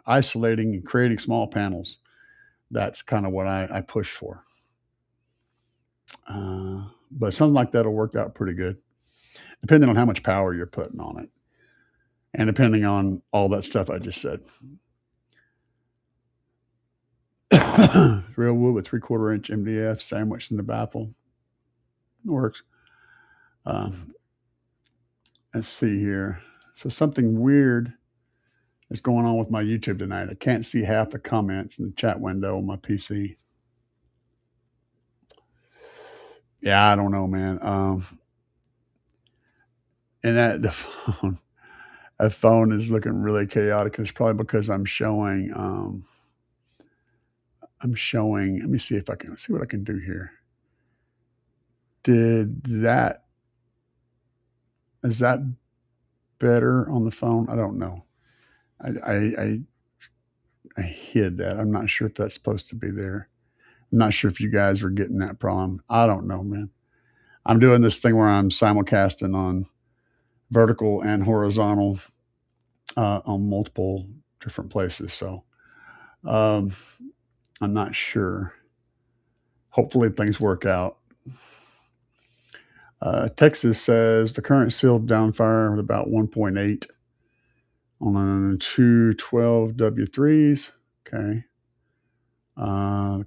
isolating and creating small panels. That's kind of what I push for. But something like that'll work out pretty good, depending on how much power you're putting on it, and depending on all that stuff I just said. Real wood with 3/4 inch MDF sandwiched in the baffle. It works. Let's see here. So something weird is going on with my YouTube tonight. I can't see half the comments in the chat window on my PC. Yeah, I don't know, man. And the phone is looking really chaotic. It's probably because I'm showing. Let me see if I can see what I can do here. Is that better on the phone? I don't know. I hid that. I'm not sure if that's supposed to be there. I'm not sure if you guys are getting that problem. I don't know, man. I'm doing this thing where I'm simulcasting on vertical and horizontal on multiple different places. So I'm not sure. Hopefully things work out. Texas says the current sealed downfire with about 1.8 on 2 12 W3s. Okay.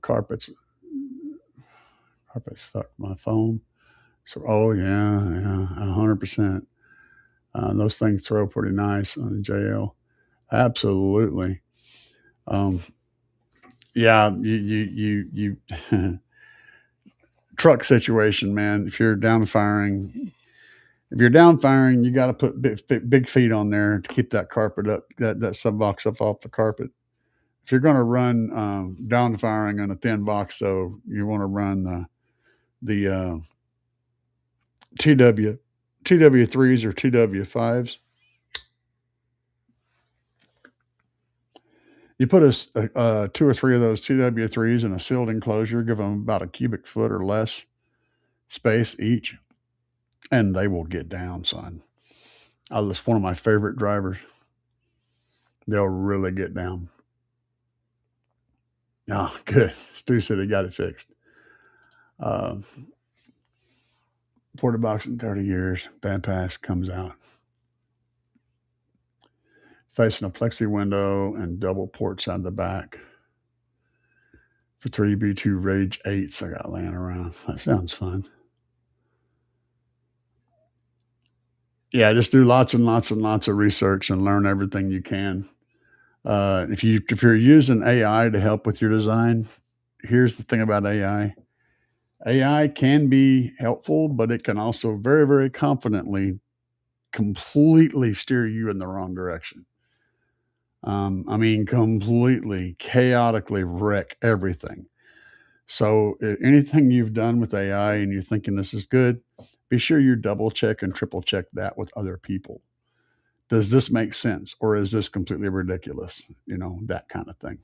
Carpets fucked my phone. So, oh yeah, 100%. Those things throw pretty nice on the JL. Absolutely. Yeah, you truck situation, man. If you're downfiring, you got to put big feet on there to keep that carpet up, that sub box up off the carpet. If you're going to run downfiring on a thin box, though, you want to run the TW3s or TW5s. You put a 2 or 3 of those TW3s in a sealed enclosure, give them about a cubic foot or less space each, and they will get down, son. That's one of my favorite drivers. They'll really get down. Oh, good. Stu said he got it fixed. Porta box in 30 years. Bad pass comes out. Facing a plexi window and double ports on the back. For 3B2 Rage 8s I got laying around. That sounds fun. Yeah, just do lots and lots and lots of research and learn everything you can. If you're using AI to help with your design, here's the thing about AI. AI can be helpful, but it can also very, very confidently completely steer you in the wrong direction. Completely, chaotically wreck everything. So anything you've done with AI and you're thinking this is good, be sure you double check and triple check that with other people. Does this make sense, or is this completely ridiculous? That kind of thing.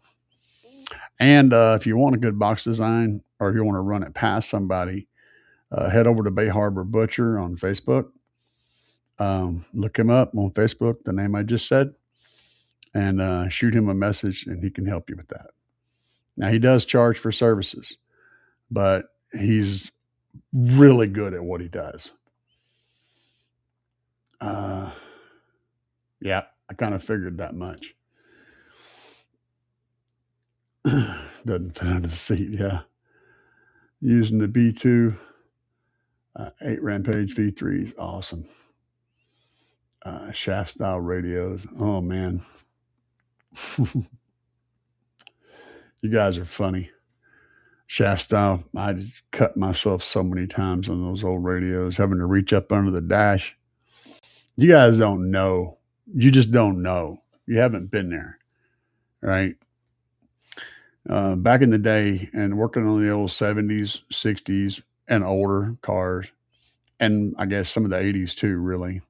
And if you want a good box design, or if you want to run it past somebody, head over to Bay Harbor Butcher on Facebook. Look him up on Facebook, the name I just said, and shoot him a message, and he can help you with that. Now, he does charge for services, but he's really good at what he does. Yeah, I kind of figured that much. Doesn't fit under the seat, yeah. Using the B2 8 Rampage V3s, awesome. Shaft style radios, oh man. You guys are funny. Shaft style, I just cut myself so many times on those old radios, having to reach up under the dash. You guys don't know. You just don't know. You haven't been there, right? Back in the day, and working on the old 70s, 60s, and older cars, and I guess some of the 80s too, really,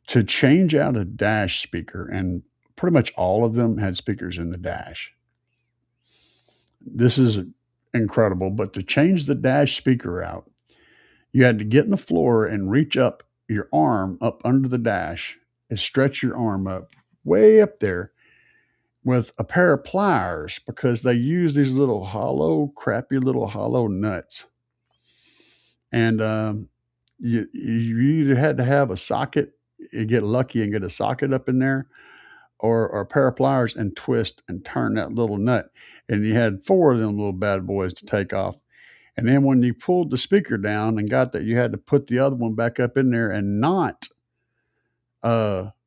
to change out a dash speaker, and pretty much all of them had speakers in the dash. This is incredible, but to change the dash speaker out, you had to get in the floor and reach up your arm up under the dash and stretch your arm up way up there with a pair of pliers because they use these little crappy little hollow nuts. And you either had to have a socket, you get lucky and get a socket up in there, or a pair of pliers and twist and turn that little nut. And you had four of them little bad boys to take off. And then when you pulled the speaker down and got that, you had to put the other one back up in there and not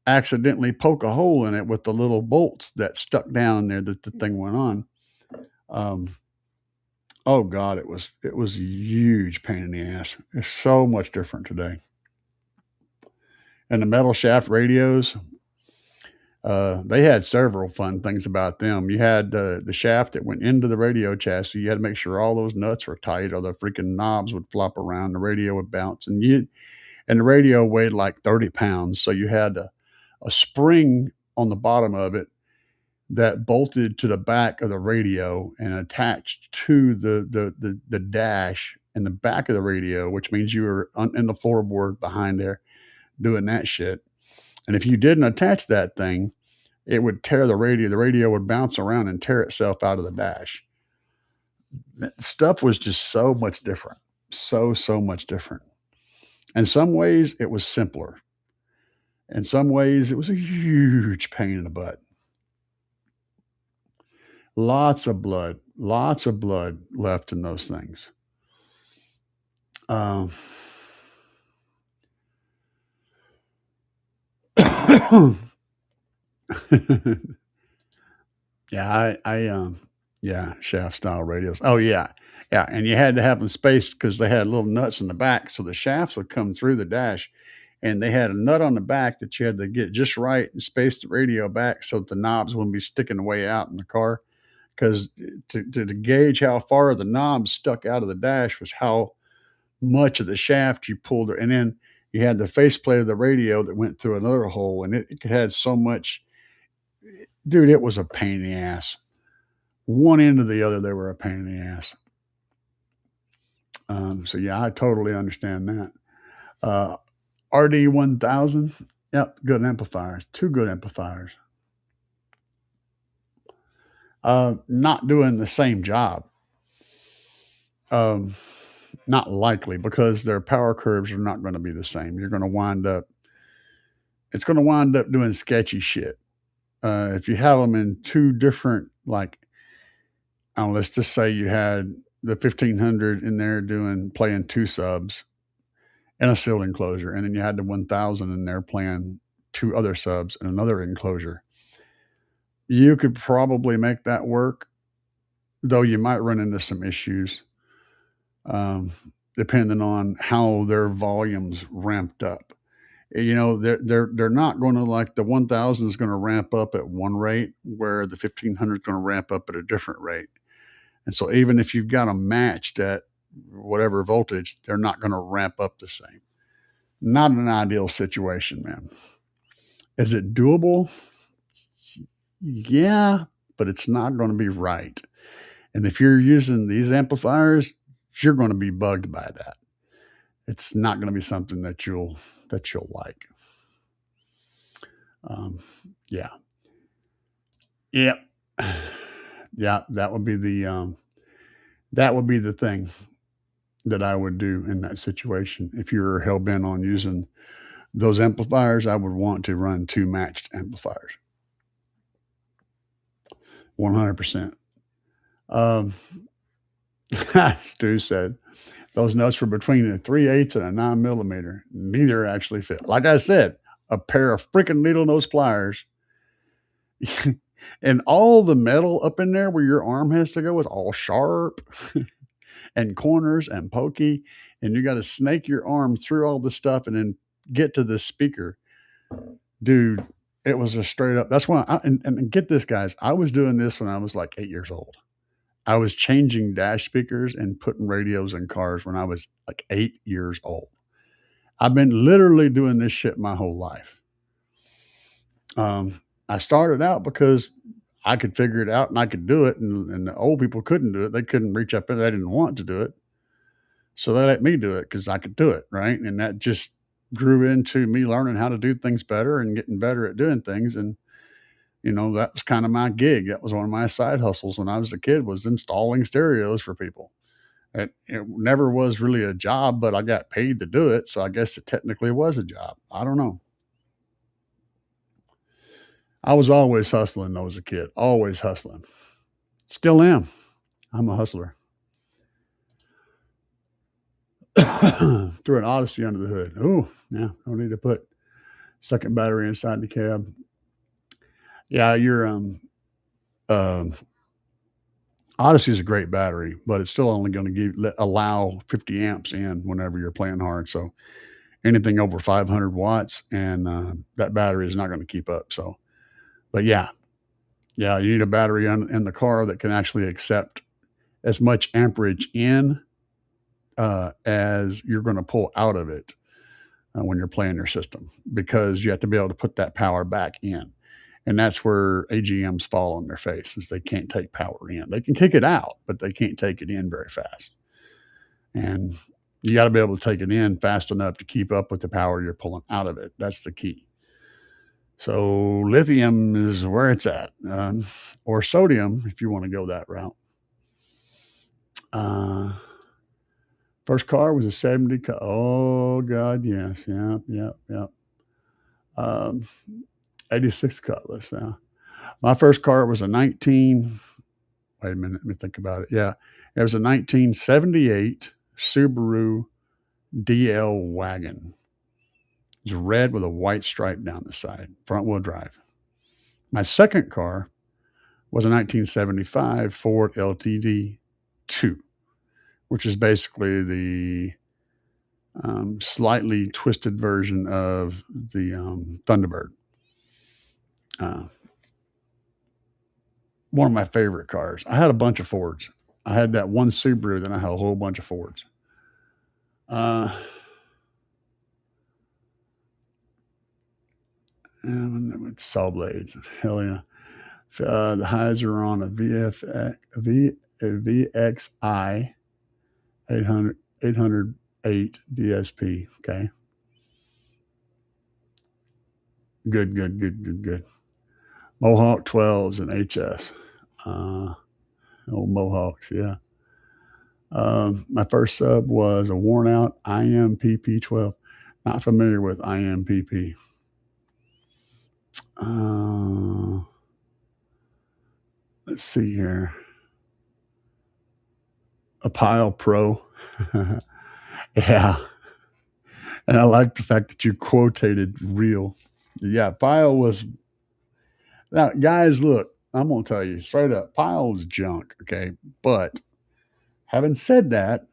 accidentally poke a hole in it with the little bolts that stuck down there that the thing went on. Oh God, it was a huge pain in the ass. It's so much different today. And the metal shaft radios, they had several fun things about them. You had the shaft that went into the radio chassis. You had to make sure all those nuts were tight, or the freaking knobs would flop around. The radio would bounce, and the radio weighed like 30 pounds. So you had a spring on the bottom of it that bolted to the back of the radio and attached to the dash in the back of the radio, which means you were in the floorboard behind there doing that shit. And if you didn't attach that thing, it would tear the radio. The radio would bounce around and tear itself out of the dash. Stuff was just so much different. So much different. In some ways, it was simpler. In some ways, it was a huge pain in the butt. Lots of blood left in those things. Yeah, shaft style radios. Oh yeah. Yeah. And you had to have them spaced because they had little nuts in the back. So the shafts would come through the dash, and they had a nut on the back that you had to get just right and space the radio back so that the knobs wouldn't be sticking way out in the car. Because to gauge how far the knobs stuck out of the dash was how much of the shaft you pulled. And then you had the faceplate of the radio that went through another hole, and it had so much. Dude, it was a pain in the ass. One end to the other, they were a pain in the ass. So yeah, I totally understand that. RD1000, yep, good amplifiers. Two good amplifiers. Not doing the same job. Not likely, because their power curves are not going to be the same. It's going to wind up doing sketchy shit. If you have them in two different, like, let's just say you had the 1500 in there playing two subs and a sealed enclosure, and then you had the 1000 in there playing two other subs and another enclosure. You could probably make that work, though you might run into some issues, depending on how their volumes ramped up. You know, they're not going to, like, the 1000 is going to ramp up at one rate where the 1500 is going to ramp up at a different rate. And so even if you've got them matched at whatever voltage, they're not going to ramp up the same. Not an ideal situation, man. Is it doable? Yeah, but it's not going to be right. And if you're using these amplifiers, you're going to be bugged by that. It's not going to be something that you'll like. Yeah. Yeah, that would be the thing that I would do in that situation. If you're hell bent on using those amplifiers, I would want to run two matched amplifiers. 100%. Stu said those nuts were between a 3/8 and a 9mm. Neither actually fit. Like I said, a pair of freaking needle nose pliers. And all the metal up in there where your arm has to go is all sharp and corners and pokey. And you got to snake your arm through all the stuff and then get to the speaker. Dude, it was a straight up. That's why and get this, guys. I was doing this when I was like 8 years old. I was changing dash speakers and putting radios in cars when I was like 8 years old. I've been literally doing this shit my whole life. I started out because I could figure it out and I could do it, and the old people couldn't do it. They couldn't reach up and they didn't want to do it. So they let me do it because I could do it, right? And that just grew into me learning how to do things better and getting better at doing things. And, that was kind of my gig. That was one of my side hustles when I was a kid, was installing stereos for people. It never was really a job, but I got paid to do it. So I guess it technically was a job. I don't know. I was always hustling though as a kid, always hustling. Still am. I'm a hustler. Threw an Odyssey under the hood. Oh, yeah, no need to put second battery inside the cab. Yeah, your Odyssey is a great battery, but it's still only going to allow 50 amps in whenever you're playing hard. So anything over 500 watts, and that battery is not going to keep up. So, but yeah, you need a battery in the car that can actually accept as much amperage in as you're going to pull out of it when you're playing your system, because you have to be able to put that power back in. And that's where AGMs fall on their face, is they can't take power in. They can kick it out, but they can't take it in very fast. And you got to be able to take it in fast enough to keep up with the power you're pulling out of it. That's the key. So lithium is where it's at, or sodium if you want to go that route. First car was a 70. Oh God, yes, yeah. 86 Cutlass. Now, my first car was a 19. Wait a minute, let me think about it. Yeah, it was a 1978 Subaru DL wagon. It was red with a white stripe down the side, front wheel drive. My second car was a 1975 Ford LTD 2, which is basically the slightly twisted version of the Thunderbird. One of my favorite cars. I had a bunch of Fords. I had that one Subaru, then I had a whole bunch of Fords. And saw blades. Hell yeah. The highs are on a VXI 808 DSP. Okay. Good. Mohawk 12s and HS. Old Mohawks, yeah. My first sub was a worn out IMPP 12. Not familiar with IMPP. Let's see here. A Pile Pro. Yeah. And I like the fact that you quoted real. Yeah, Pile was. Now, guys, look, I'm going to tell you straight up, Pile was junk, okay? But having said that,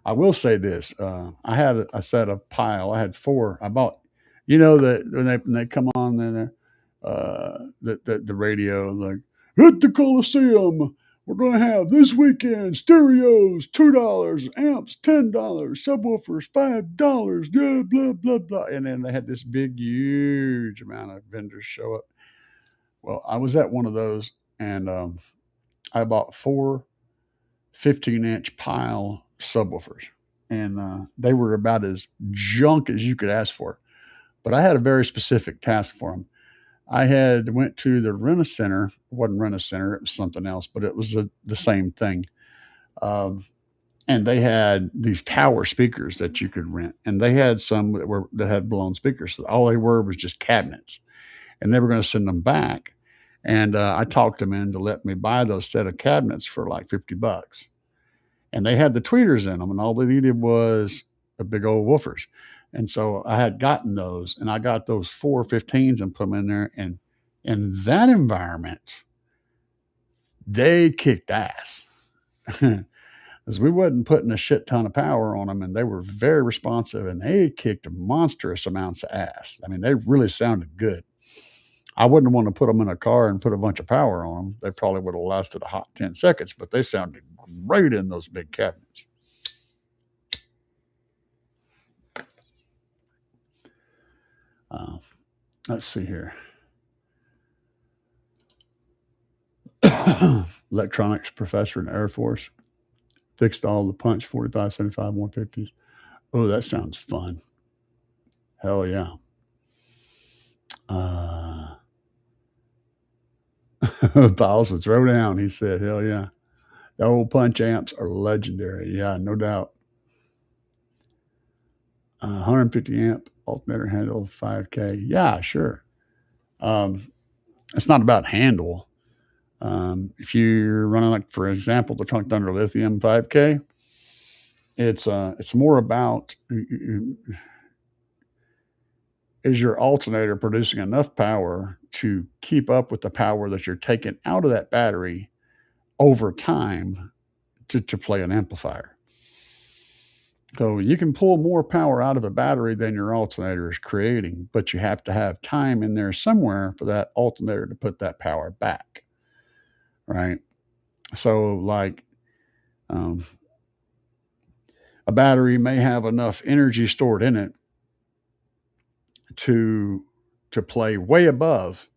I will say this. I had a set of Pile. I had 4. I bought, that when they come on there, the radio, like, hit the Coliseum. We're going to have this weekend stereos, $2, amps, $10, subwoofers, $5, blah, blah, blah, blah. And then they had this big, huge amount of vendors show up. Well, I was at one of those, and I bought 4 15-inch Pile subwoofers. And they were about as junk as you could ask for. But I had a very specific task for them. I had went to the Rent-A-Center. It wasn't Rent-A-Center, it was something else, but it was the same thing. And they had these tower speakers that you could rent, and they had some that had blown speakers. So all they were was just cabinets, and they were going to send them back. And I talked them in to let me buy those set of cabinets for like $50. And they had the tweeters in them, and all they needed was a big old woofers. And so I had gotten those, and I got those 4 15s and put them in there. And in that environment, they kicked ass. Because we wasn't putting a shit ton of power on them, and they were very responsive, and they kicked monstrous amounts of ass. I mean, they really sounded good. I wouldn't want to put them in a car and put a bunch of power on them. They probably would have lasted a hot 10 seconds, but they sounded great in those big cabinets. Let's see here. Electronics professor in the Air Force. Fixed all the punch 45, 75, 150s. Oh, that sounds fun. Hell yeah. Piles would throw down. He said, hell yeah. The old punch amps are legendary. Yeah, no doubt. 150 amp alternator handle 5K. Yeah, sure. It's not about handle. If you're running, like, for example, the Trunk Thunder Lithium 5K, it's more about, is your alternator producing enough power to keep up with the power that you're taking out of that battery over time to play an amplifier. So you can pull more power out of a battery than your alternator is creating, but you have to have time in there somewhere for that alternator to put that power back, right? So, like, um, a battery may have enough energy stored in it to play way above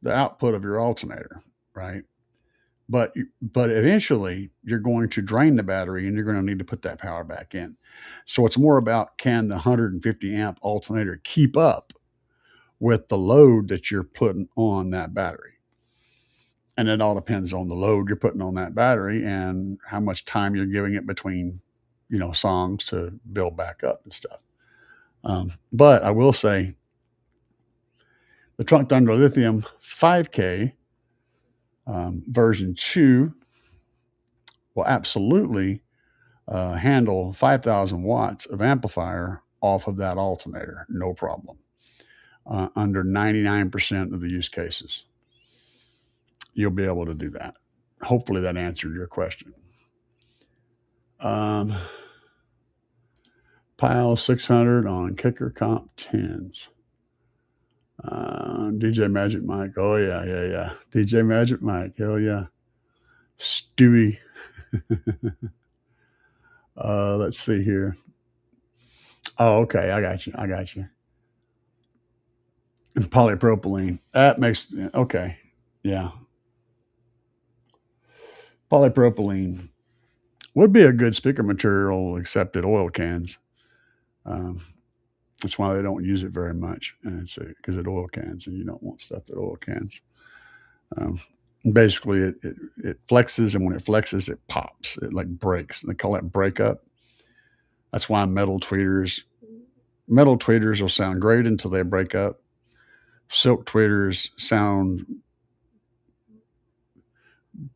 the output of your alternator, right? But eventually you're going to drain the battery and you're going to need to put that power back in. So it's more about, can the 150 amp alternator keep up with the load that you're putting on that battery? And it all depends on the load you're putting on that battery and how much time you're giving it between, songs to build back up and stuff. But I will say, the Trunk Thunder Lithium 5K version 2 will absolutely handle 5,000 watts of amplifier off of that alternator, no problem, under 99% of the use cases. You'll be able to do that. Hopefully that answered your question. Pile 600 on Kicker Comp 10s. DJ Magic Mike. Oh, yeah. DJ Magic Mike. Hell yeah. Stewie. Let's see here. Oh, okay. I got you. And polypropylene. That makes, okay. Yeah. Polypropylene would be a good speaker material, except at oil cans. That's why they don't use it very much. And it's because it oil cans, and you don't want stuff that oil cans. Basically, it flexes, and when it flexes, it pops. It like breaks. They call that breakup. That's why metal tweeters will sound great until they break up. Silk tweeters sound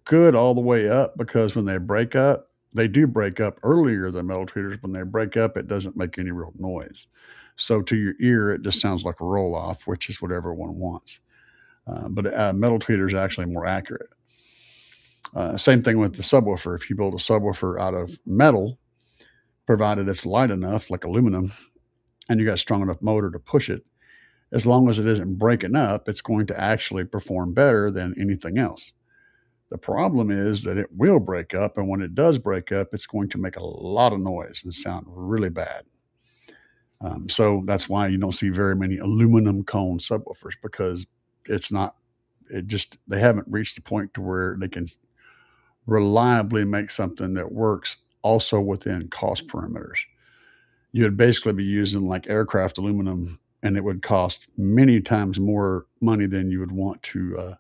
good all the way up, because when they break up, they do break up earlier than metal tweeters. When they break up, it doesn't make any real noise. So to your ear, it just sounds like a roll off, which is what everyone wants. But metal tweeter is actually more accurate. Same thing with the subwoofer. If you build a subwoofer out of metal, provided it's light enough, like aluminum, and you got a strong enough motor to push it, as long as it isn't breaking up, it's going to actually perform better than anything else. The problem is that it will break up, and when it does break up, it's going to make a lot of noise and sound really bad. So that's why you don't see very many aluminum cone subwoofers, because they haven't reached the point to where they can reliably make something that works also within cost parameters. You would basically be using like aircraft aluminum, and it would cost many times more money than you would want to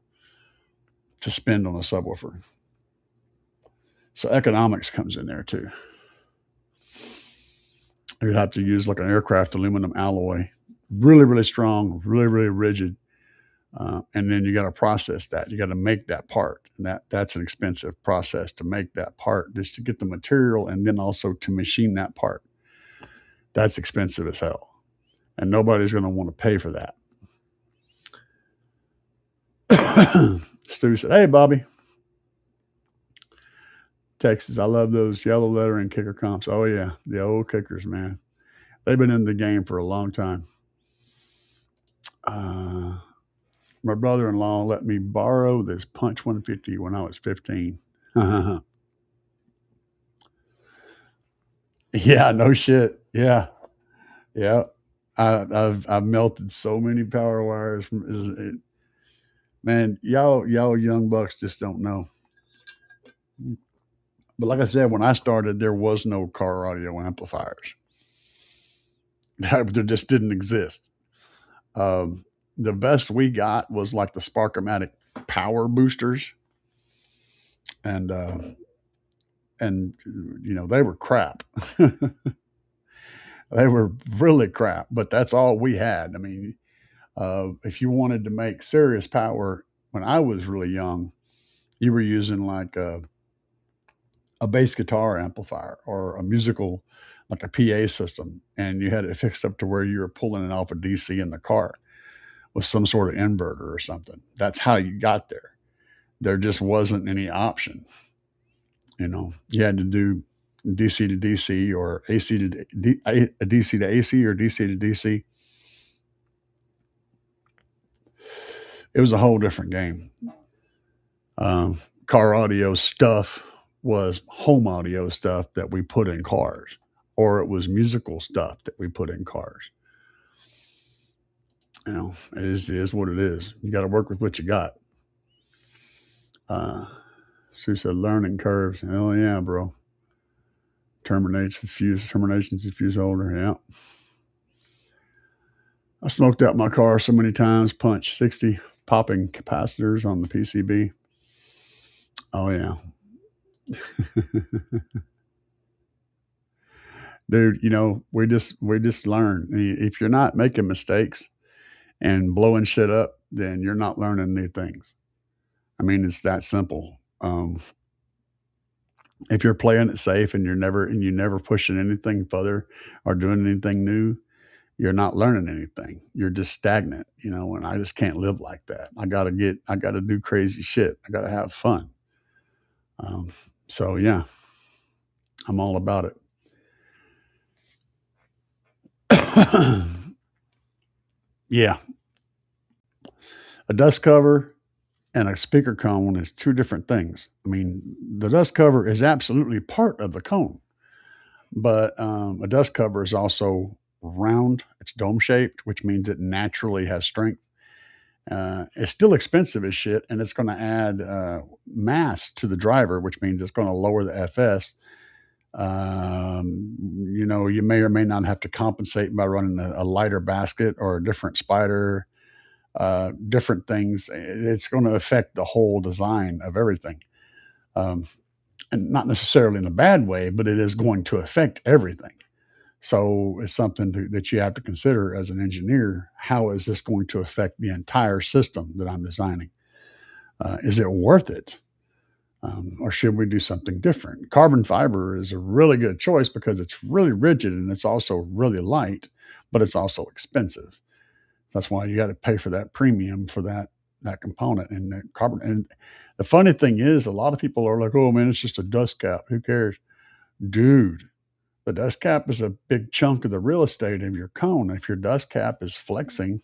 spend on a subwoofer. So economics comes in there too. You'd have to use like an aircraft aluminum alloy, really, really strong, really, really rigid. And then you got to process that. You got to make that part. And that's an expensive process to make that part, just to get the material and then also to machine that part. That's expensive as hell. And nobody's going to want to pay for that. Stu said, hey, Bobby. Texas, I love those yellow lettering kicker comps. Oh, yeah, the old kickers, man. They've been in the game for a long time. My brother-in-law let me borrow this Punch 150 when I was 15. Yeah, no shit. Yeah. I've melted so many power wires. Man, y'all young bucks just don't know. But like I said, when I started, there was no car audio amplifiers. that just didn't exist. The best we got was like the Sparkomatic power boosters, and they were crap. They were really crap, but that's all we had. I mean, if you wanted to make serious power when I was really young, you were using like a bass guitar amplifier or a musical, like a PA system, and you had it fixed up to where you were pulling it off a DC in the car with some sort of inverter or something. That's how you got there. There just wasn't any option. You had to do DC to DC or AC to DC to AC or DC to DC. It was a whole different game. Car audio stuff was home audio stuff that we put in cars, or it was musical stuff that we put in cars. It is what it is. You got to work with what you got. Sue said learning curves. Hell yeah, bro. Terminations the fuse holder. Yeah. I smoked out my car so many times, punched 60 popping capacitors on the PCB. Oh yeah. Dude, we just learn. If you're not making mistakes and blowing shit up, then you're not learning new things. I mean, it's that simple. If you're playing it safe and you're never pushing anything further or doing anything new, you're not learning anything. You're just stagnant, and I just can't live like that. I got to do crazy shit. I got to have fun. So yeah, I'm all about it. Yeah. A dust cover and a speaker cone is two different things. I mean, the dust cover is absolutely part of the cone, but a dust cover is also round. It's dome shaped, which means it naturally has strength. It's still expensive as shit, and it's going to add mass to the driver, which means it's going to lower the FS. You may or may not have to compensate by running a lighter basket or a different spider, different things. It's going to affect the whole design of everything. And not necessarily in a bad way, but it is going to affect everything. So it's something that you have to consider as an engineer. How is this going to affect the entire system that I'm designing? Is it worth it? Or should we do something different? Carbon fiber is a really good choice because it's really rigid and it's also really light, but it's also expensive. That's why you got to pay for that premium for that component. And the carbon. And the funny thing is, a lot of people are like, "Oh man, it's just a dust cap. Who cares?" Dude, the dust cap is a big chunk of the real estate of your cone. If your dust cap is flexing,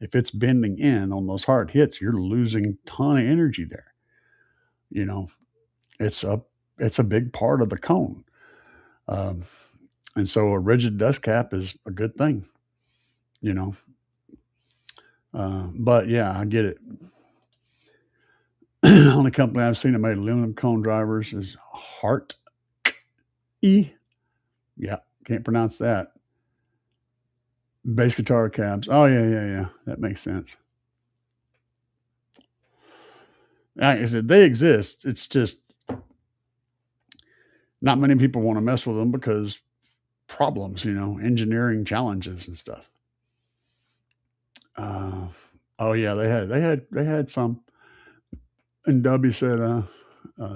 if it's bending in on those hard hits, you're losing a ton of energy there. It's a big part of the cone. And so a rigid dust cap is a good thing, but yeah, I get it. Only company I've seen that made aluminum cone drivers is Hart E. Yeah, can't pronounce that. Bass guitar cabs. Oh yeah. That makes sense. Like I said, they exist. It's just not many people want to mess with them because problems, engineering challenges and stuff. Oh yeah, they had some. And W said,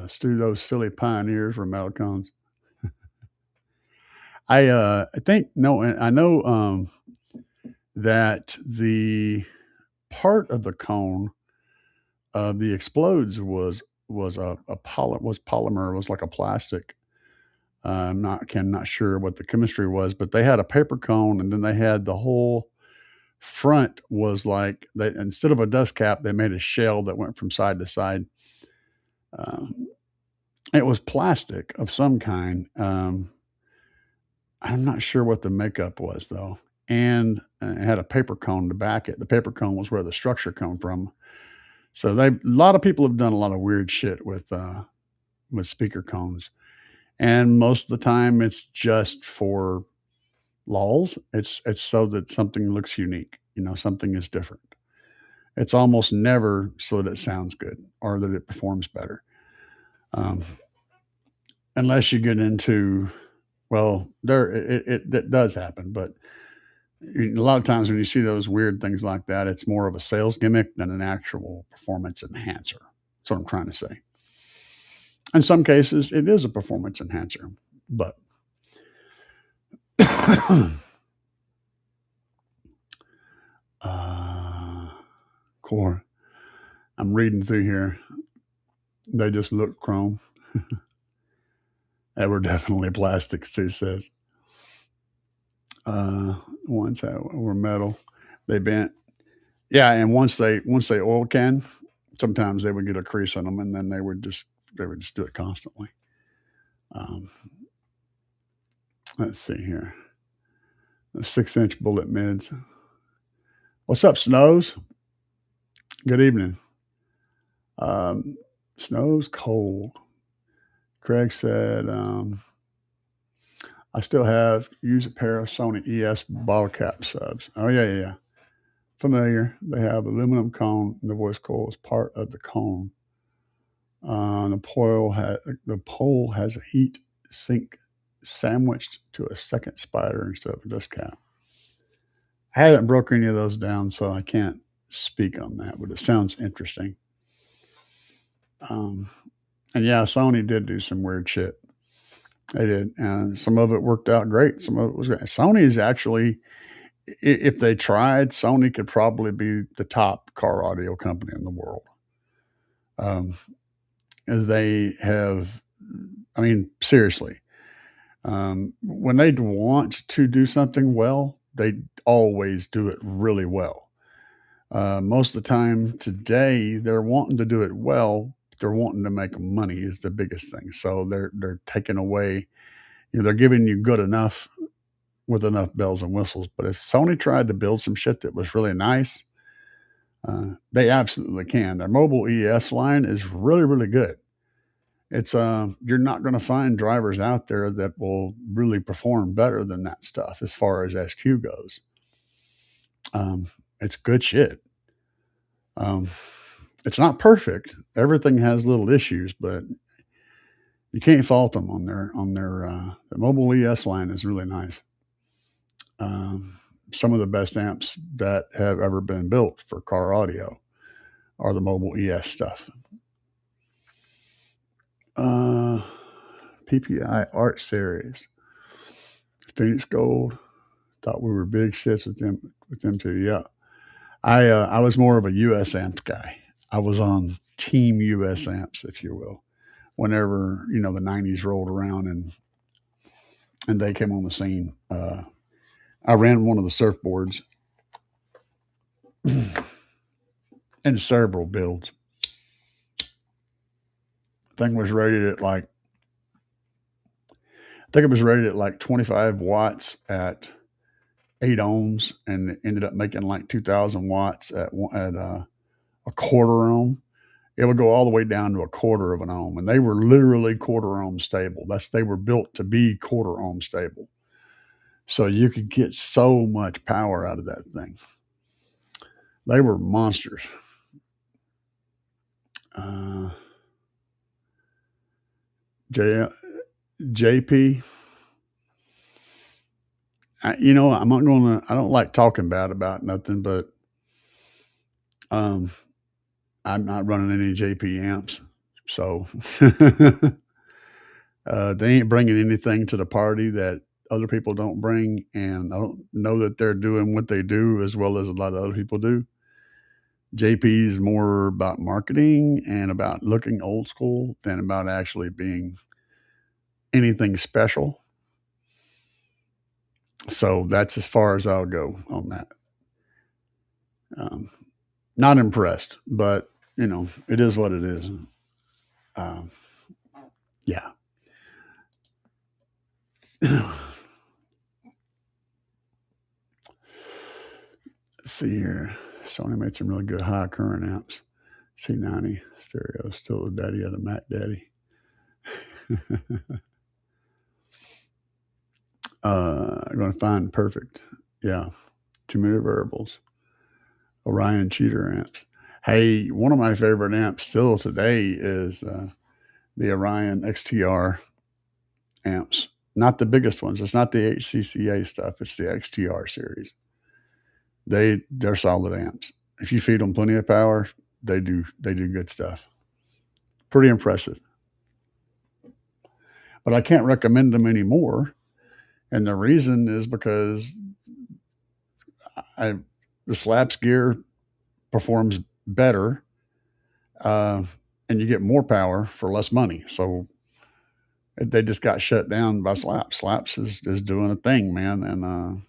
"Stu, those silly pioneers were metal cones." I think no, and I know that the part of the cone the explodes was polymer, was like a plastic. I'm not sure what the chemistry was, but they had a paper cone, and then they had the whole front was like they instead of a dust cap, they made a shell that went from side to side. It was plastic of some kind. I'm not sure what the makeup was though, and it had a paper cone to back it. The paper cone was where the structure come from. So a lot of people have done a lot of weird shit with speaker cones, and most of the time it's just for laws. It's so that something looks unique. Something is different. It's almost never so that it sounds good or that it performs better. Um, unless you get into, well, it does happen, but a lot of times when you see those weird things like that, it's more of a sales gimmick than an actual performance enhancer. That's what I'm trying to say. In some cases, it is a performance enhancer, but core. I'm reading through here. They just look chrome. They were definitely plastics, too, says. Ones that were metal. They bent. Yeah, and once they oil can, sometimes they would get a crease on them, and then they would just do it constantly. Um, let's see here. The 6-inch bullet mids. What's up, Snows? Good evening. Snow's cold. Craig said, I still use a pair of Sony ES bottle cap subs. Oh, yeah. Familiar. They have aluminum cone, and the voice coil is part of the cone. The pole has a heat sink sandwiched to a second spider instead of a dust cap. I haven't broken any of those down, so I can't speak on that, but it sounds interesting. And yeah, Sony did do some weird shit. They did, and some of it worked out great. Some of it was great. Sony is actually, if they tried, Sony could probably be the top car audio company in the world. They have, I mean, seriously, when they want to do something well, they always do it really well. Most of the time today, they're wanting to do it well. They're wanting to make money is the biggest thing. So they're taking away, they're giving you good enough with enough bells and whistles. But if Sony tried to build some shit that was really nice, they absolutely can. Their mobile ES line is really, really good. It's you're not going to find drivers out there that will really perform better than that stuff as far as SQ goes. It's good shit. It's not perfect. Everything has little issues, but you can't fault them on their the mobile ES line is really nice. Some of the best amps that have ever been built for car audio are the mobile ES stuff. PPI Art Series, Phoenix Gold. Thought we were big shits with them too. Yeah, I was more of a US amps guy. I was on Team US amps, if you will. Whenever the '90s rolled around and they came on the scene, I ran one of the surfboards in several builds. Thing was rated at like, I think it was rated at like 25 watts at 8 ohms, and it ended up making like 2,000 watts at a quarter ohm. It would go all the way down to a quarter of an ohm, and they were literally quarter ohm stable. They were built to be quarter ohm stable, so you could get so much power out of that thing. They were monsters. JP, I'm not going to. I don't like talking bad about nothing, but I'm not running any JP amps, so they ain't bringing anything to the party that other people don't bring, and I don't know that they're doing what they do as well as a lot of other people do. JP is more about marketing and about looking old school than about actually being anything special. So that's as far as I'll go on that. Not impressed, but it is what it is. Yeah. Let's see here. Sony made some really good high current amps. C90 stereo, still the daddy of the Mac Daddy. I'm going to find perfect. Yeah. Too many variables. Orion cheater amps. Hey, one of my favorite amps still today is the Orion XTR amps. Not the biggest ones. It's not the HCCA stuff. It's the XTR series. They're solid amps. If you feed them plenty of power, they do good stuff. Pretty impressive. But I can't recommend them anymore. And the reason is because the Slapz gear performs better, and you get more power for less money. So they just got shut down by Slapz. Slapz is doing a thing, man. And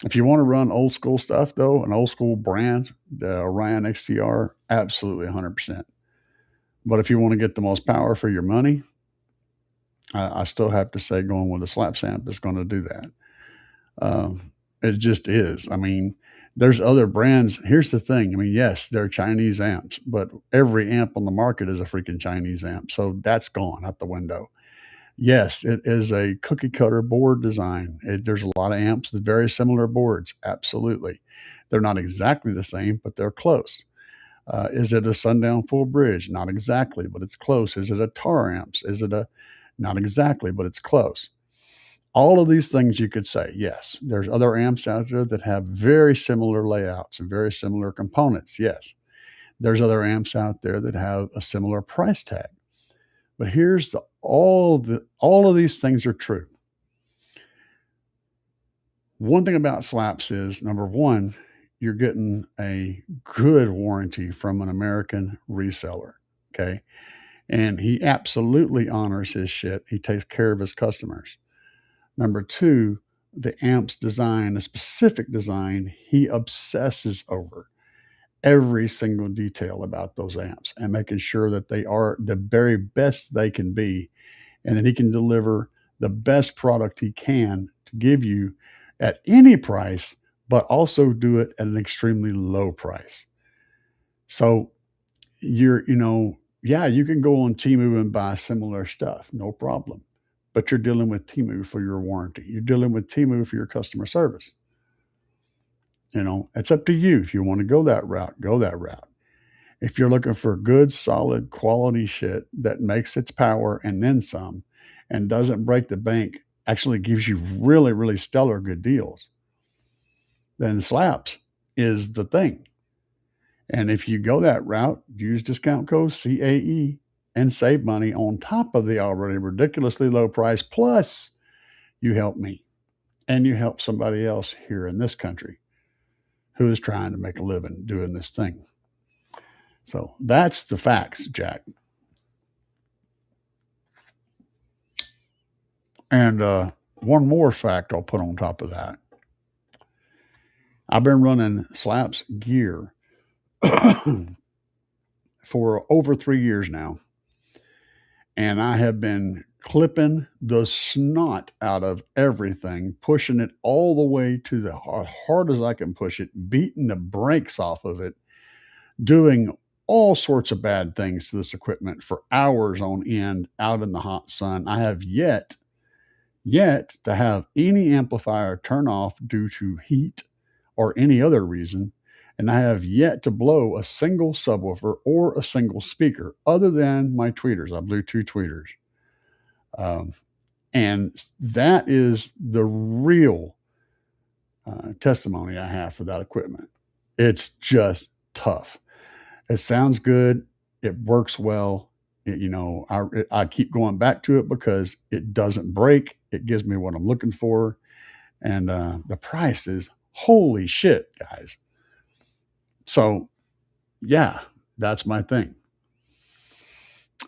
if you want to run old school stuff, though, an old school brand, the Orion XTR, absolutely 100%. But if you want to get the most power for your money, I still have to say going with a Slapz amp is going to do that. It just is. I mean, there's other brands. Here's the thing. I mean, yes, they're Chinese amps, but every amp on the market is a freaking Chinese amp. So that's gone out the window. Yes, it is a cookie cutter board design. There's a lot of amps with very similar boards. Absolutely. They're not exactly the same, but they're close. Is it a Sundown full bridge? Not exactly, but it's close. Is it a tar amps? Not exactly, but it's close. All of these things you could say, yes. There's other amps out there that have very similar layouts and very similar components. Yes. There's other amps out there that have a similar price tag. But here's all of these things are true. One thing about Slapz is, number one, you're getting a good warranty from an American reseller. Okay. And he absolutely honors his shit. He takes care of his customers. Number two, the amp's design, the specific design, he obsesses over every single detail about those amps and making sure that they are the very best they can be, and that he can deliver the best product he can to give you at any price, but also do it at an extremely low price. So you can go on Temu and buy similar stuff, no problem. But you're dealing with Temu for your warranty. You're dealing with Temu for your customer service. It's up to you. If you want to go that route, go that route. If you're looking for good, solid, quality shit that makes its power and then some and doesn't break the bank, actually gives you really, really stellar good deals, then Slapz is the thing. And if you go that route, use discount code CAE and save money on top of the already ridiculously low price. Plus, you help me and you help somebody else here in this country who is trying to make a living doing this thing. So that's the facts, Jack. And one more fact I'll put on top of that. I've been running Slapz gear for over 3 years now. And I have been clipping the snot out of everything, pushing it all the way to the hard as I can push it, beating the brakes off of it, doing all sorts of bad things to this equipment for hours on end out in the hot sun. I have yet to have any amplifier turn off due to heat or any other reason. And I have yet to blow a single subwoofer or a single speaker other than my tweeters. I blew 2 tweeters. And that is the real testimony I have for that equipment. It's just tough. It sounds good. It works well. I keep going back to it because it doesn't break. It gives me what I'm looking for. And the price is holy shit, guys. So, yeah, that's my thing.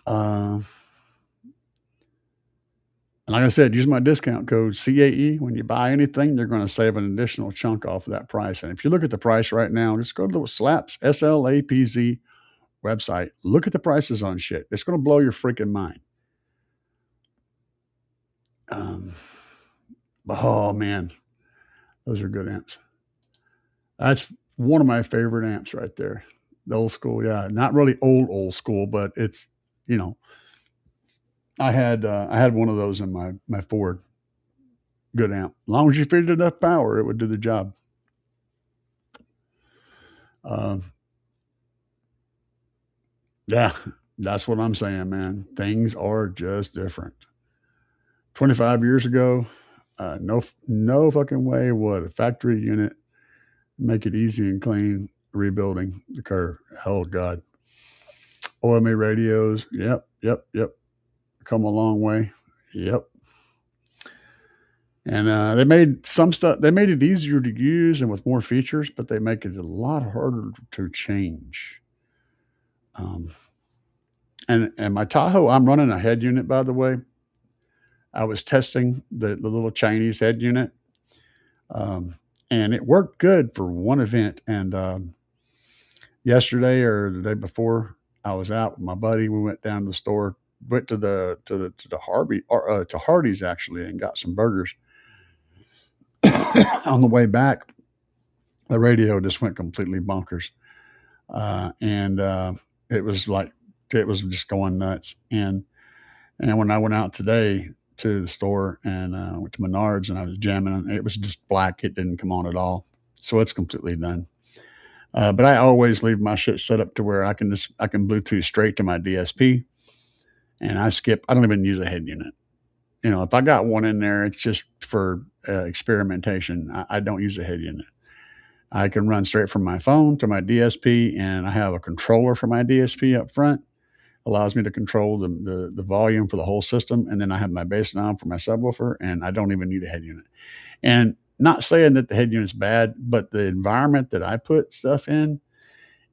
And like I said, use my discount code CAE. When you buy anything, you're going to save an additional chunk off of that price. And if you look at the price right now, just go to the Slapz, SLAPZ website. Look at the prices on shit. It's going to blow your freaking mind. Oh, man. Those are good amps. That's one of my favorite amps right there. The old school, yeah. Not really old school, but it's, I had one of those in my Ford. good amp. As long as you feed it enough power, it would do the job. Yeah, that's what I'm saying, man. Things are just different. 25 years ago, no fucking way would a factory unit make it easy and clean rebuilding the curve. Oh God. OMA radios. Yep. Come a long way. Yep. And they made some stuff. They made it easier to use and with more features, but they make it a lot harder to change. And my Tahoe, I'm running a head unit, by the way. I was testing the little Chinese head unit, and it worked good for one event. And yesterday or the day before, I was out with my buddy. We went down to the store, went to the Hardee's actually, and got some burgers. On the way back, the radio just went completely bonkers, and it was just going nuts. And when I went out today to the store and went to Menards and I was jamming, it was just black. It didn't come on at all, so it's completely done. But I always leave my shit set up to where I can Bluetooth straight to my DSP, and I don't even use a head unit. You know, if I got one in there, it's just for experimentation. I don't use a head unit. I can run straight from my phone to my DSP, and I have a controller for my DSP up front. Allows me to control the volume for the whole system, and then I have my bass knob for my subwoofer, and I don't even need a head unit. And not saying that the head unit's bad, but the environment that I put stuff in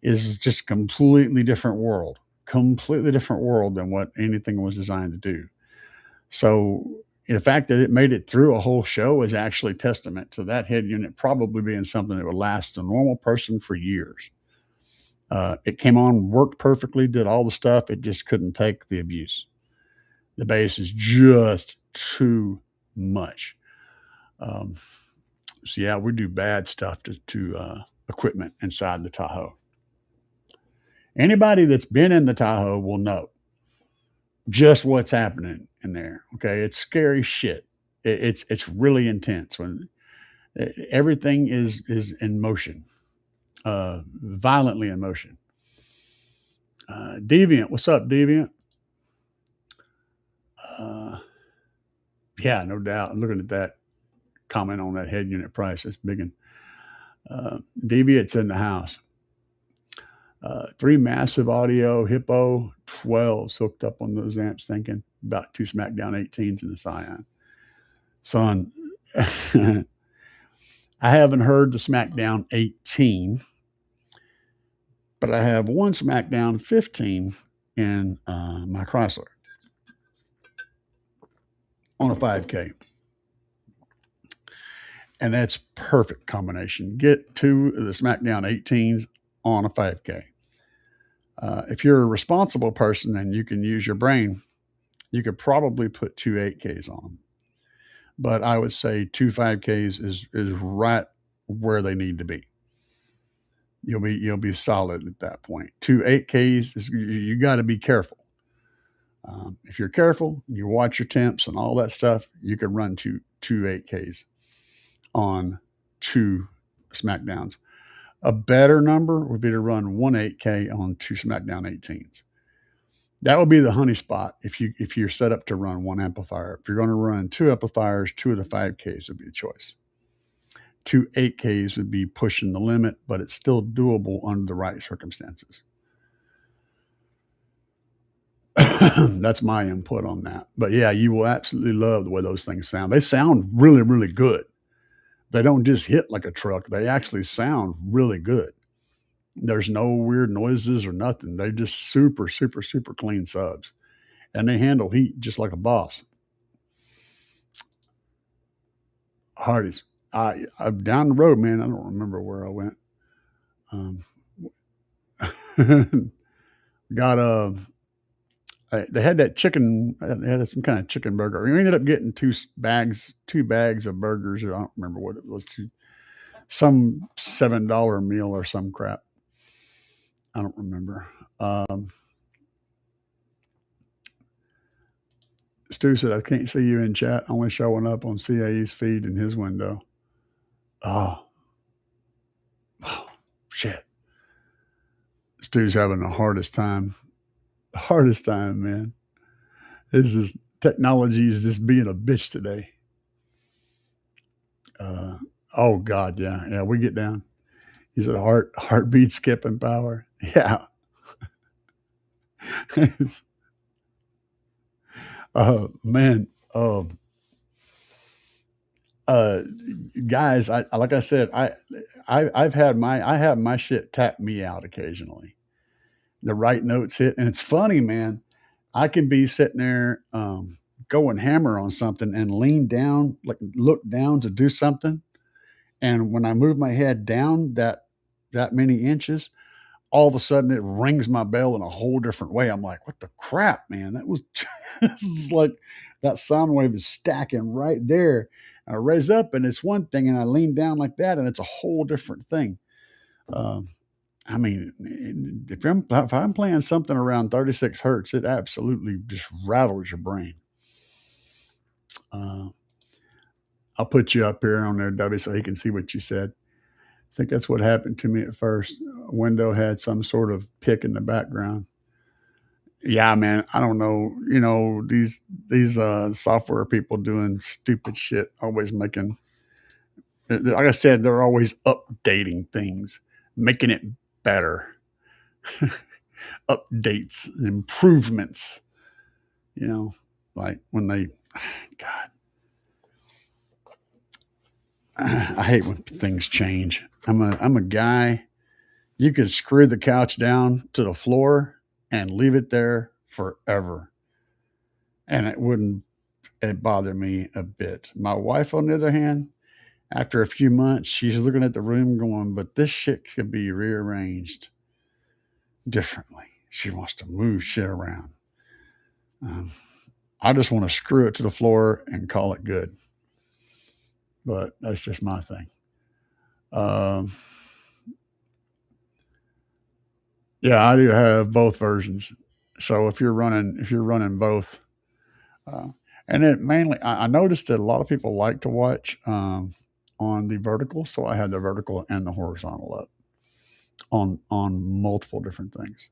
is just a completely different world than what anything was designed to do. So the fact that it made it through a whole show is actually testament to that head unit probably being something that would last a normal person for years. It came on, worked perfectly, did all the stuff. It just couldn't take the abuse. The bass is just too much. So yeah, we do bad stuff to equipment inside the Tahoe. Anybody that's been in the Tahoe will know just what's happening in there. Okay, it's scary shit. It's really intense when everything is in motion, violently in motion. Deviant, what's up, Deviant? Yeah, no doubt. I'm looking at that comment on that head unit price. It's big. Deviant's in the house. 3 massive audio Hippo 12s hooked up on those amps, thinking about 2 Smackdown 18s in the Scion. Son, I haven't heard the Smackdown 18, but I have one Smackdown 15 in my Chrysler on a 5K. And that's perfect combination. Get 2 of the Smackdown 18s on a 5K. If you're a responsible person and you can use your brain, you could probably put 2 8Ks on them. But I would say 2 5Ks is right where they need to be. You'll be solid at that point. 2 8Ks is you got to be careful. If you're careful, you watch your temps and all that stuff, you can run two 8Ks on 2 Smackdowns. A better number would be to run 1 8K on 2 Smackdown 18s. That would be the honey spot if you're set up to run 1 amplifier. If you're going to run 2 amplifiers, 2 of the 5Ks would be the choice. 2 8Ks would be pushing the limit, but it's still doable under the right circumstances. That's my input on that. But yeah, you will absolutely love the way those things sound. They sound really, really good. They don't just hit like a truck. They actually sound really good. There's no weird noises or nothing. They're just super, super, super clean subs. And they handle heat just like a boss. Hardee's. I'm down the road, man. I don't remember where I went. They had that chicken. They had some kind of chicken burger. We ended up getting two bags of burgers. I don't remember what it was. Some $7 meal or some crap. I don't remember. Stu said, I can't see you in chat, only showing up on CAE's feed in his window. Oh, shit. Stu's having the hardest time. The hardest time, man. This technology is just being a bitch today. Oh God, yeah, we get down. He said heartbeat skipping power. Yeah. Man. Guys, I like I said, I have my shit tap me out occasionally. The right notes hit, and it's funny, man. I can be sitting there going hammer on something and lean down, like look down to do something, and when I move my head down that many inches, all of a sudden it rings my bell in a whole different way. I'm like, what the crap, man? That was just like that sound wave is stacking right there. I raise up and it's one thing, and I lean down like that, and it's a whole different thing. Um, I mean, if I'm playing something around 36 hertz, it absolutely just rattles your brain. I'll put you up here on there, W, so he can see what you said. I think that's what happened to me at first. A window had some sort of pick in the background. Yeah, man, I don't know. You know, these software people doing stupid shit, always making. Like I said, they're always updating things, making it better. Updates, improvements. You know, like when they, God, I hate when things change. I'm a guy. You could screw the couch down to the floor and leave it there forever, and it bother me a bit. My wife, on the other hand, after a few months, she's looking at the room going, "But this shit could be rearranged differently." She wants to move shit around. I just want to screw it to the floor and call it good. But that's just my thing. Yeah, I do have both versions. So if you're running both, uh, and it mainly, I noticed that a lot of people like to watch on the vertical. So I had the vertical and the horizontal up on multiple different things.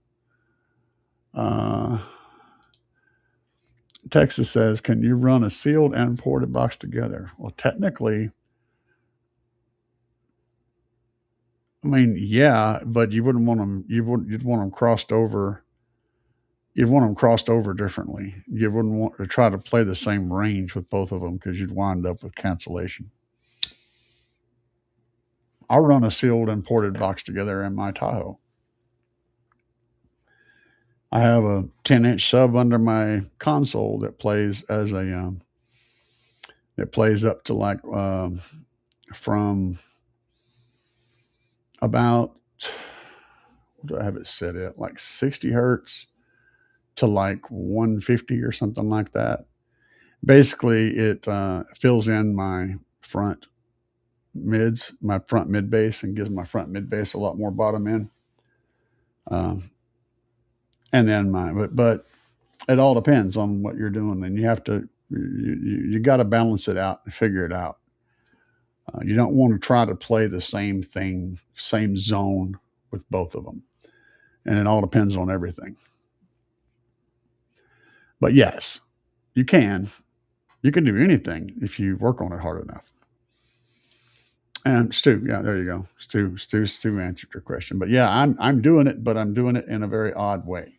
Texas says, "Can you run a sealed and ported box together?" Well, technically, I mean, yeah, but you wouldn't want them. You'd want them crossed over. You'd want them crossed over differently. You wouldn't want to try to play the same range with both of them because you'd wind up with cancellation. I'll run a sealed and ported box together in my Tahoe. I have a 10-inch sub under my console that plays as a it plays up to like from about, what do I have it set at, like 60 hertz to like 150 or something like that. Basically, it fills in my front mid bass, and gives my front mid bass a lot more bottom end. And then but it all depends on what you're doing, and you have to you got to balance it out and figure it out. You don't want to try to play the same thing, same zone with both of them, and it all depends on everything. But yes, you can do anything if you work on it hard enough. And Stu, yeah, there you go. Stu answered your question. But yeah, I'm doing it, but I'm doing it in a very odd way.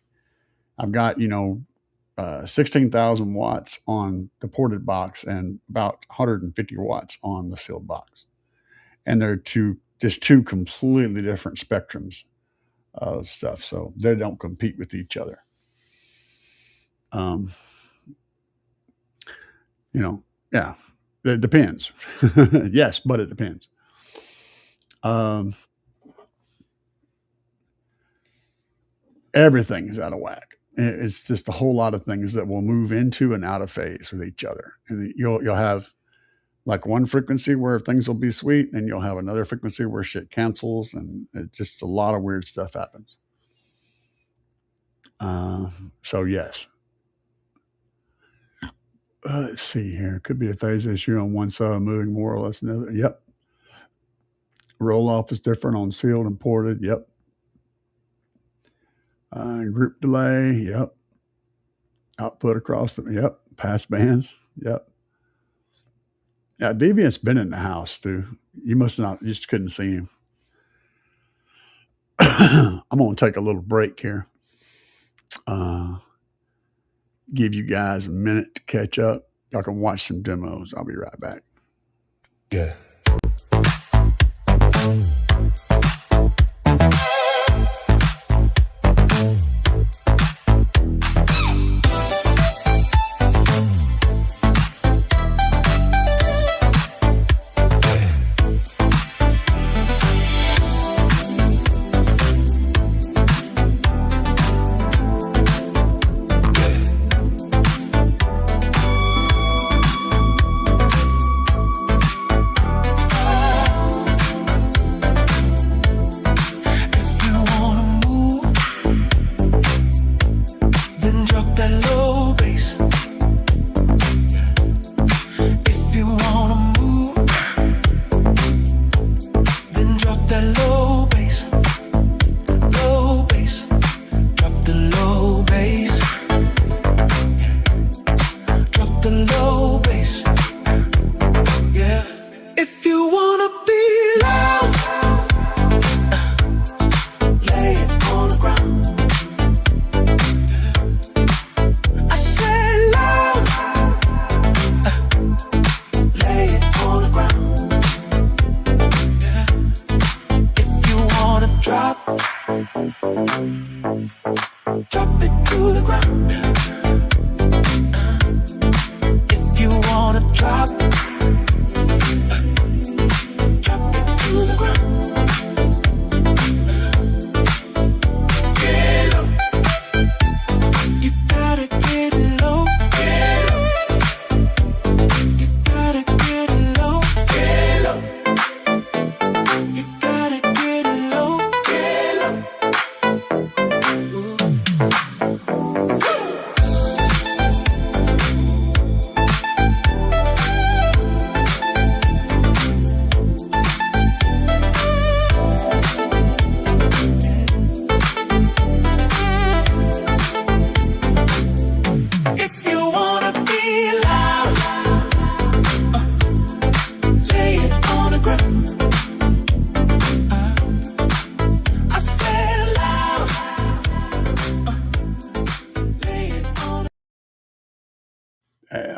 I've got 16,000 watts on the ported box and about 150 watts on the sealed box, and they're just two completely different spectrums of stuff. So they don't compete with each other. Yeah, it depends. Yes, but it depends. Everything is out of whack. It's just a whole lot of things that will move into and out of phase with each other, and you'll have like one frequency where things will be sweet, and you'll have another frequency where shit cancels, and it's just a lot of weird stuff happens. So yes, Let's see here. Could be a phase issue on one side, moving more or less another. Yep. Roll off is different on sealed and ported. Yep. Group delay. Yep. Output across them. Yep. Pass bands. Yep. Yeah, Deviant's been in the house too. You must not, you just couldn't see him. I'm going to take a little break here. Give you guys a minute to catch up. Y'all can watch some demos. I'll be right back. Yeah.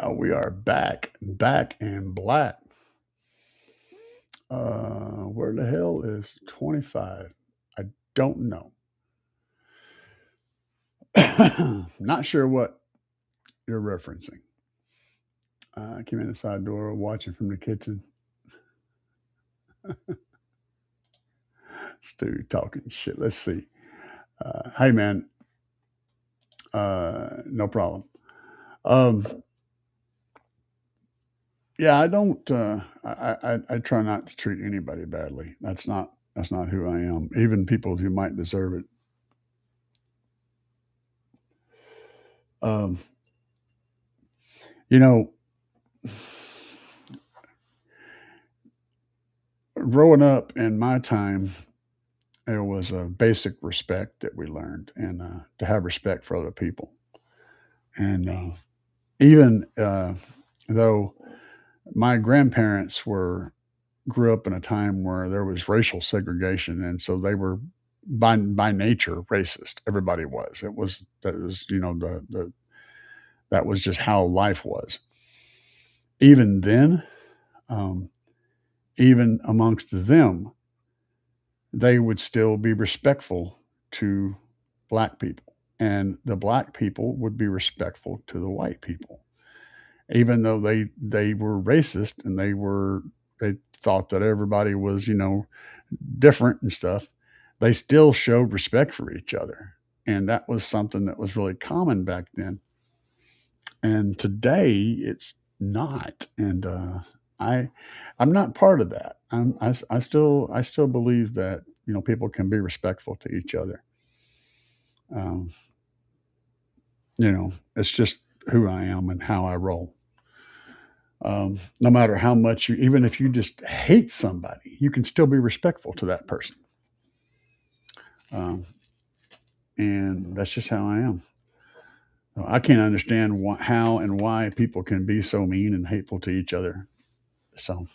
We are back and black. Where the hell is 25? I don't know. Not sure what you're referencing. Came in the side door, watching from the kitchen. Stu talking shit. Let's see. Hey, man. No problem. Yeah, I don't. I try not to treat anybody badly. That's not who I am. Even people who might deserve it. You know, growing up in my time, there was a basic respect that we learned, and to have respect for other people. And even though my grandparents grew up in a time where there was racial segregation, and so they were by nature racist. Everybody was. That was that was just how life was. Even then, even amongst them, they would still be respectful to black people, and the black people would be respectful to the white people, even though they were racist and they thought that everybody was different and stuff. They still showed respect for each other, and that was something that was really common back then. And today it's not, and I'm not part of that. I still believe that people can be respectful to each other. It's just who I am and how I roll. No matter how much even if you just hate somebody, you can still be respectful to that person. Um, and that's just how I am. I can't understand how and why people can be so mean and hateful to each other. So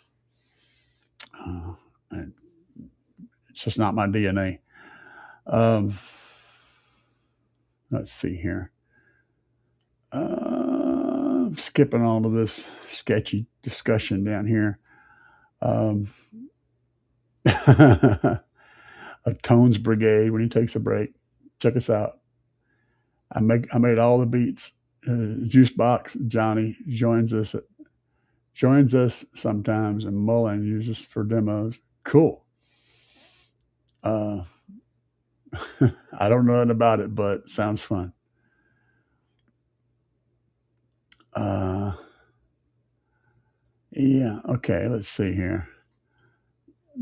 uh, it's just not my DNA. Um, let's see here. Skipping all of this sketchy discussion down here. Um, a Tones Brigade when he takes a break. Check us out. I made all the beats. Juicebox Johnny joins us sometimes, and Mullen uses for demos. Cool. Uh, I don't know nothing about it, but sounds fun. Yeah. Okay. Let's see here.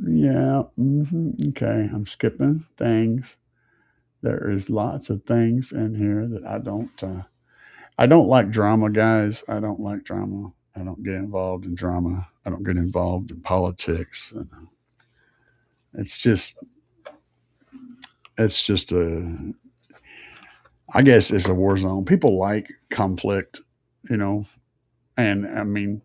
Yeah. Okay. I'm skipping things. There is lots of things in here that I don't. I don't like drama, guys. I don't like drama. I don't get involved in drama. I don't get involved in politics. It's just. It's just a. I guess it's a war zone. People like conflict, you know, and I mean,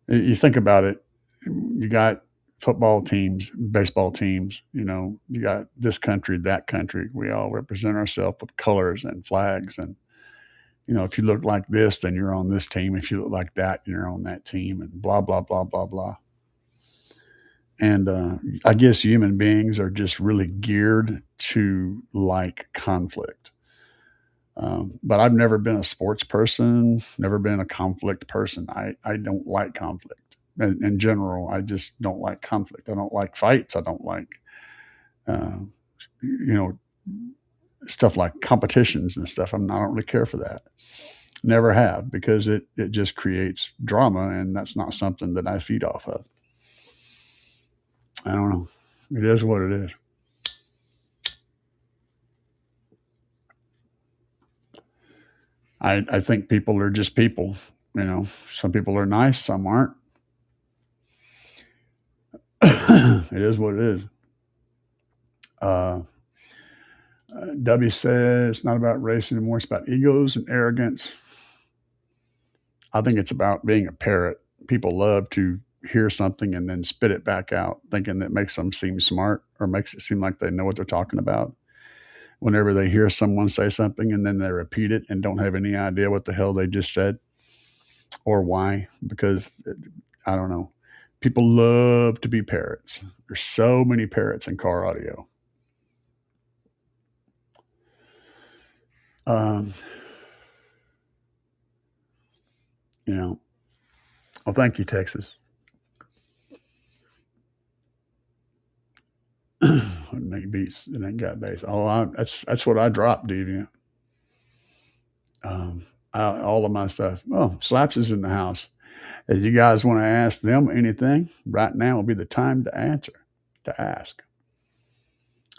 you think about it. You got football teams, baseball teams. You know, you got this country, that country. We all represent ourselves with colors and flags, and you know, if you look like this, then you're on this team. If you look like that, you're on that team, and blah blah blah blah blah. And I guess human beings are just really geared to like conflict. But I've never been a sports person, never been a conflict person. I don't like conflict. In general, I just don't like conflict. I don't like fights. I don't like, uh, you know, stuff like competitions and stuff. I don't really care for that. Never have, because it just creates drama, and that's not something that I feed off of. I don't know. It is what it is. I think people are just people. You know, some people are nice, some aren't. It is what it is. Uh, W says it's not about race anymore. It's about egos and arrogance. I think it's about being a parrot. People love to hear something and then spit it back out, thinking that makes them seem smart or makes it seem like they know what they're talking about. Whenever they hear someone say something and then they repeat it and don't have any idea what the hell they just said or why, because I don't know. People love to be parrots. There's so many parrots in car audio. Um, you know, well, thank you, Texas. Make beats that ain't got bass. That's what I drop, Deviant. All of my stuff. Oh, Slapz is in the house. If you guys want to ask them anything, right now will be the time to answer, to ask.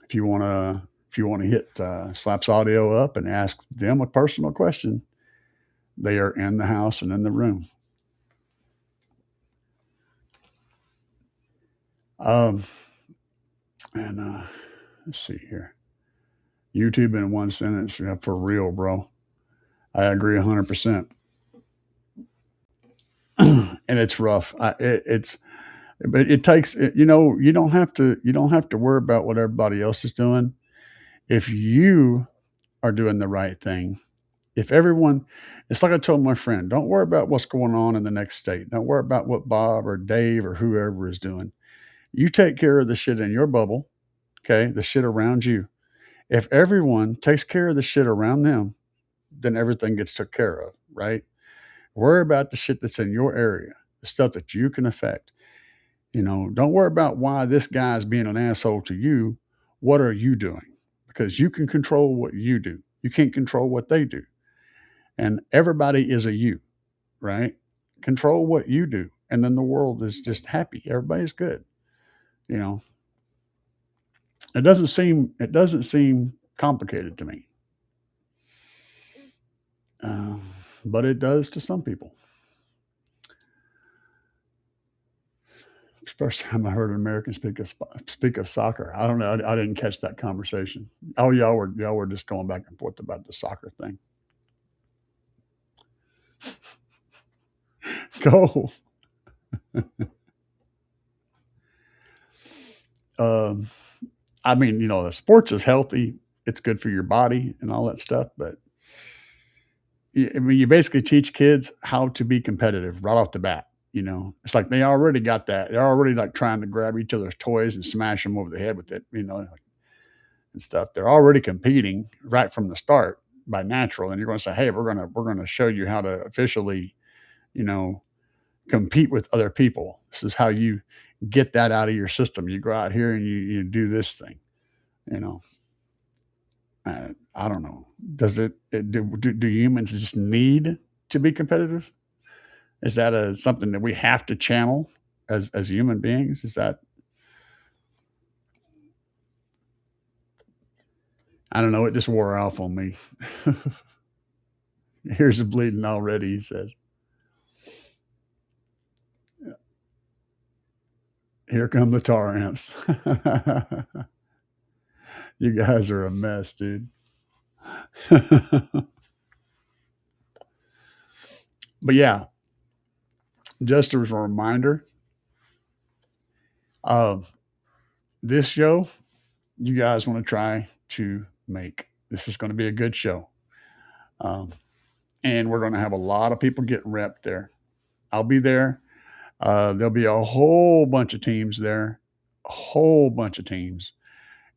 If you want to hit Slapz Audio up and ask them a personal question, they are in the house and in the room. And let's see here. YouTube in one sentence, yeah, for real, bro. I agree 100%. And it's rough. But it takes, you know, you don't have to worry about what everybody else is doing. If you are doing the right thing, if everyone, it's like I told my friend, don't worry about what's going on in the next state. Don't worry about what Bob or Dave or whoever is doing. You take care of the shit in your bubble, okay? The shit around you. If everyone takes care of the shit around them, then everything gets took care of, right? Worry about the shit that's in your area, the stuff that you can affect. You know, don't worry about why this guy's being an asshole to you. What are you doing? Because you can control what you do. You can't control what they do. And everybody is a you, right? Control what you do. And then the world is just happy. Everybody's good. You know, it doesn't seem complicated to me. Uh, but it does to some people. First time I heard an American speak of soccer. I don't know. I didn't catch that conversation. Oh, y'all were just going back and forth about the soccer thing. Go. Um, I mean, the sports is healthy. It's good for your body and all that stuff. But I mean, you basically teach kids how to be competitive right off the bat. It's like they already got that. They're already like trying to grab each other's toys and smash them over the head with it, and stuff. They're already competing right from the start by natural. And you're going to say, hey, we're gonna show you how to officially, you know, compete with other people. This is how you get that out of your system. You go out here and you do this thing. You know, I don't know. Does do humans just need to be competitive? Is that something that we have to channel as human beings? Is that, I don't know. It just wore off on me. Here's the bleeding already, he says. Here come the tar amps. You guys are a mess, dude. But yeah, just as a reminder, this show, you guys want to try to make. This is going to be a good show. And we're going to have a lot of people getting repped there. I'll be there. There'll be a whole bunch of teams there, a whole bunch of teams.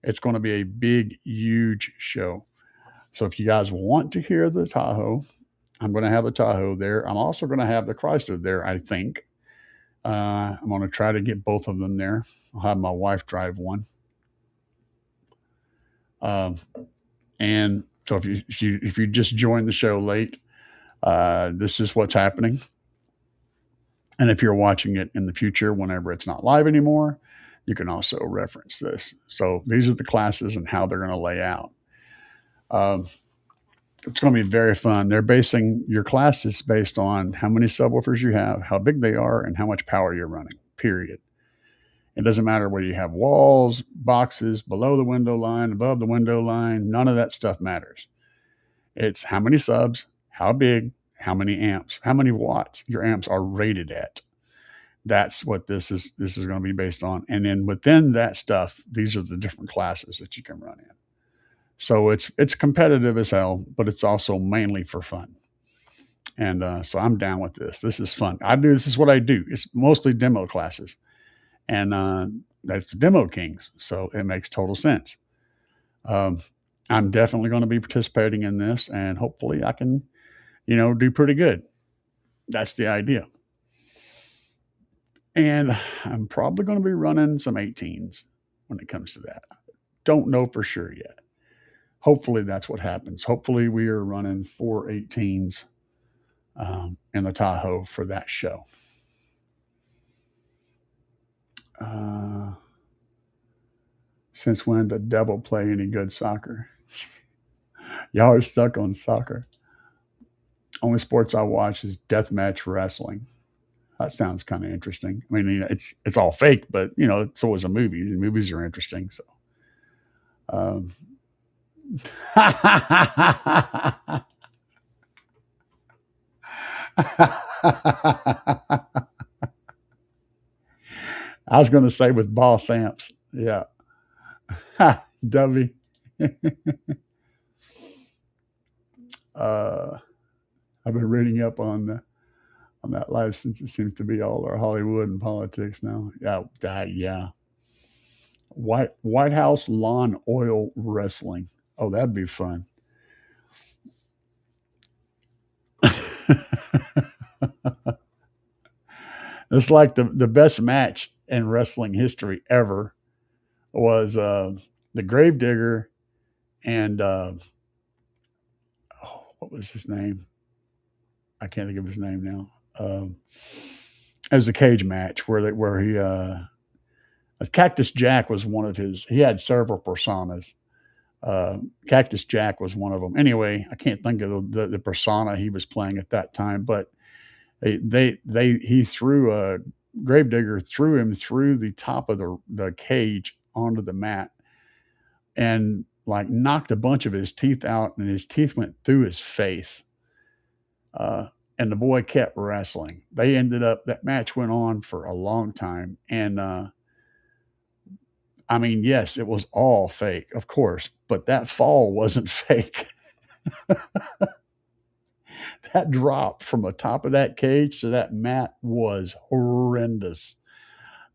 It's going to be a big, huge show. So if you guys want to hear the Tahoe, I'm going to have the Tahoe there. I'm also going to have the Chrysler there, I think. I'm going to try to get both of them there. I'll have my wife drive one. And so if you just joined the show late, this is what's happening. And if you're watching it in the future, whenever it's not live anymore, you can also reference this. So these are the classes and how they're going to lay out. It's going to be very fun. They're basing your classes based on how many subwoofers you have, how big they are, and how much power you're running, period. It doesn't matter whether you have walls, boxes, below the window line, above the window line. None of that stuff matters. It's how many subs, how big, how many amps, how many watts your amps are rated at. That's what this is going to be based on. And then within that stuff, these are the different classes that you can run in. So it's competitive as hell, but it's also mainly for fun. And so I'm down with this. This is fun. This is what I do. It's mostly demo classes. And that's the Demo Kings. So it makes total sense. I'm definitely going to be participating in this, and hopefully I can, do pretty good. That's the idea. And I'm probably going to be running some 18s when it comes to that. Don't know for sure yet. Hopefully that's what happens. Hopefully we are running 4 18s in the Tahoe for that show. Since when did the devil play any good soccer? Y'all are stuck on soccer. Only sports I watch is deathmatch wrestling. That sounds kind of interesting. I mean, it's all fake, but it's always a movie. The movies are interesting. So, I was going to say with boss amps. Yeah. W. I've been reading up on that life since it seems to be all our Hollywood and politics now. Yeah. White House lawn oil wrestling. Oh, that'd be fun. It's like the best match in wrestling history ever was the Gravedigger and what was his name? I can't think of his name now. It was a cage match where he Cactus Jack was one of his. He had several personas. Cactus Jack was one of them. Anyway, I can't think of the persona he was playing at that time, but he threw Gravedigger threw him through the top of the cage onto the mat and like knocked a bunch of his teeth out, and his teeth went through his face. And the boy kept wrestling. They ended up, that match went on for a long time. And I mean, yes, it was all fake, of course, but that fall wasn't fake. That drop from the top of that cage to that mat was horrendous.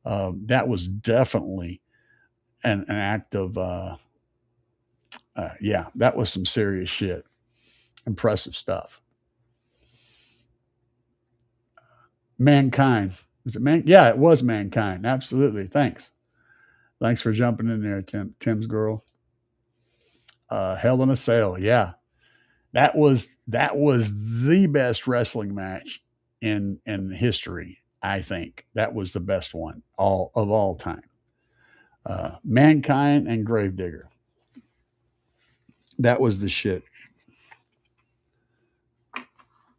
That was definitely an act of, yeah, that was some serious shit. Impressive stuff. Mankind. Was it man? Yeah, it was Mankind. Absolutely. Thanks. Thanks for jumping in there, Tim's girl. Hell in a Cell. Yeah, that was the best wrestling match in history. I think that was the best one all time. Mankind and Gravedigger. That was the shit.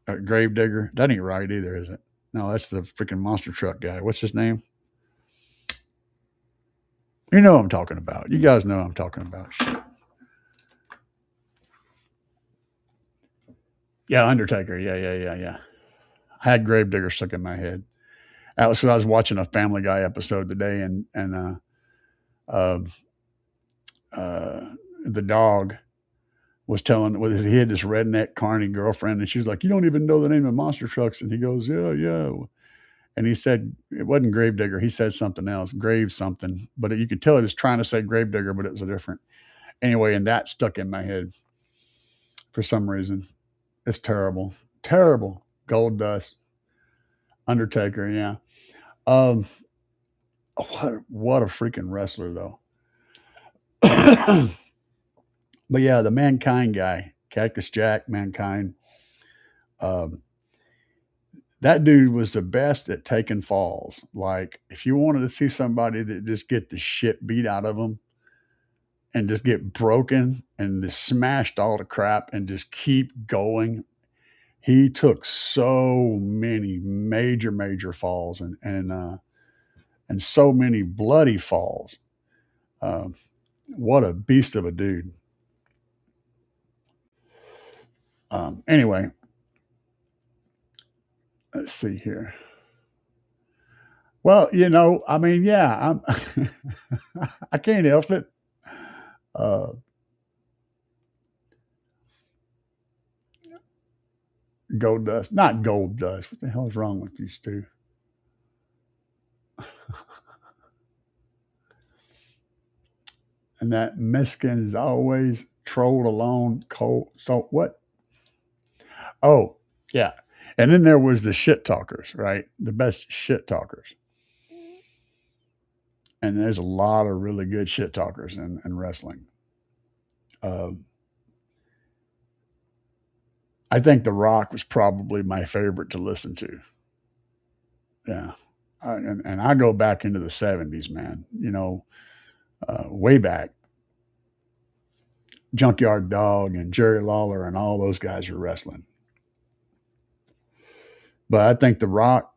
Gravedigger. That ain't right either, is it? No, that's the freaking monster truck guy. What's his name? You know what I'm talking about. You guys know what I'm talking about. Shit. Yeah, Undertaker. Yeah. I had Gravedigger stuck in my head. That was when I was watching a Family Guy episode today, and uh, the dog was telling, he had this redneck carny girlfriend, and she was like, "You don't even know the name of monster trucks," and he goes, "Yeah." And he said it wasn't Gravedigger. He said something else, Grave something, but you could tell he was trying to say Gravedigger, but it was a different. Anyway, and that stuck in my head for some reason. It's terrible, terrible. Gold Dust, Undertaker, yeah. Um, what a freaking wrestler though. But yeah, the Mankind guy, Cactus Jack, Mankind. Um, that dude was the best at taking falls. Like, if you wanted to see somebody that just get the shit beat out of them and just get broken and just smashed all the crap and just keep going, he took so many major falls and so many bloody falls. Um, what a beast of a dude. Anyway, let's see here. Well, I mean, yeah, I can't help it. Uh, Gold Dust, not Gold Dust. What the hell is wrong with these two? And that Miskin is always trolled alone, cold. So what? Oh, yeah. And then there was the shit talkers, right? The best shit talkers. And there's a lot of really good shit talkers in wrestling. I think The Rock was probably my favorite to listen to. Yeah. And I go back into the 70s, man. Way back. Junkyard Dog and Jerry Lawler and all those guys were wrestling. But I think The Rock,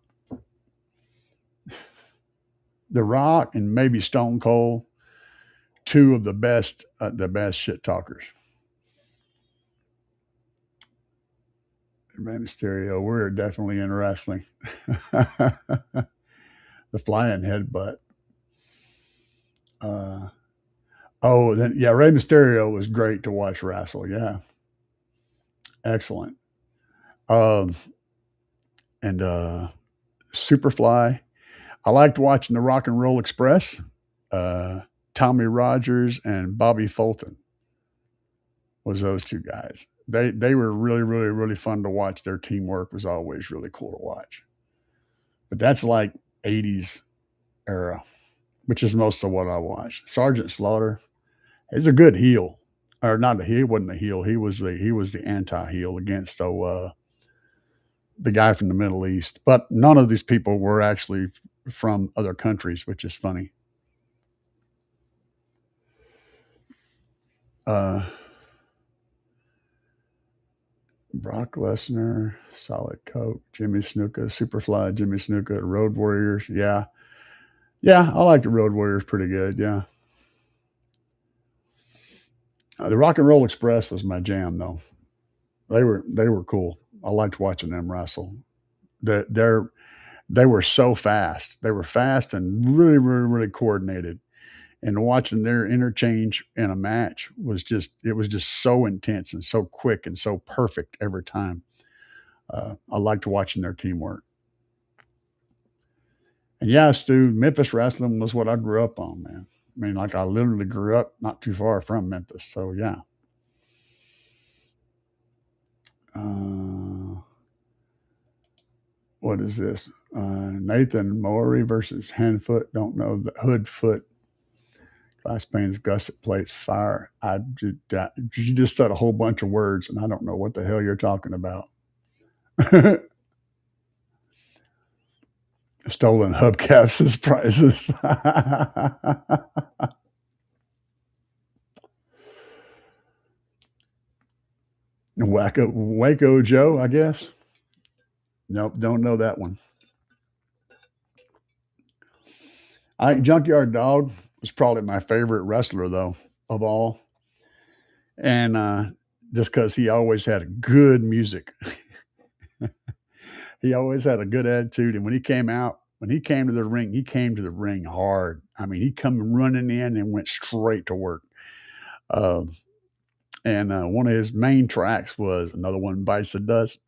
and maybe Stone Cold, two of the best shit talkers. Rey Mysterio, we're definitely in wrestling. The flying headbutt. Then yeah, Rey Mysterio was great to watch wrestle. Yeah, excellent. Um, and Superfly. I liked watching the Rock and Roll Express. Tommy Rogers and Bobby Fulton was those two guys. They were really fun to watch. Their teamwork was always really cool to watch. But that's like 80s era, which is most of what I watch. Sergeant Slaughter is a good heel. Or not a heel, he wasn't a heel. He was the anti-heel against the guy from the Middle East. But none of these people were actually from other countries, which is funny. Brock Lesnar, Solid Coke, Jimmy Snuka, Superfly, Jimmy Snuka, Road Warriors. Yeah. Yeah, I like the Road Warriors pretty good. Yeah. The Rock and Roll Express was my jam, though. They were cool. I liked watching them wrestle. They were so fast. They were fast and really, really, really coordinated. And watching their interchange in a match was just so intense and so quick and so perfect every time. I liked watching their teamwork. And yeah, Stu, Memphis wrestling was what I grew up on, man. I mean, like I literally grew up not too far from Memphis. So yeah. What is this? Nathan Maury versus Handfoot. Don't know the Hoodfoot. Glass panes, gusset plates, fire. You just said a whole bunch of words, and I don't know what the hell you're talking about. Stolen hubcaps as prizes. Waco Joe, I guess. Nope, don't know that one. Junkyard Dog was probably my favorite wrestler, though, of all. And just because he always had good music. He always had a good attitude. And when he came to the ring, he came to the ring hard. I mean, he come running in and went straight to work. And one of his main tracks was Another One Bites the Dust.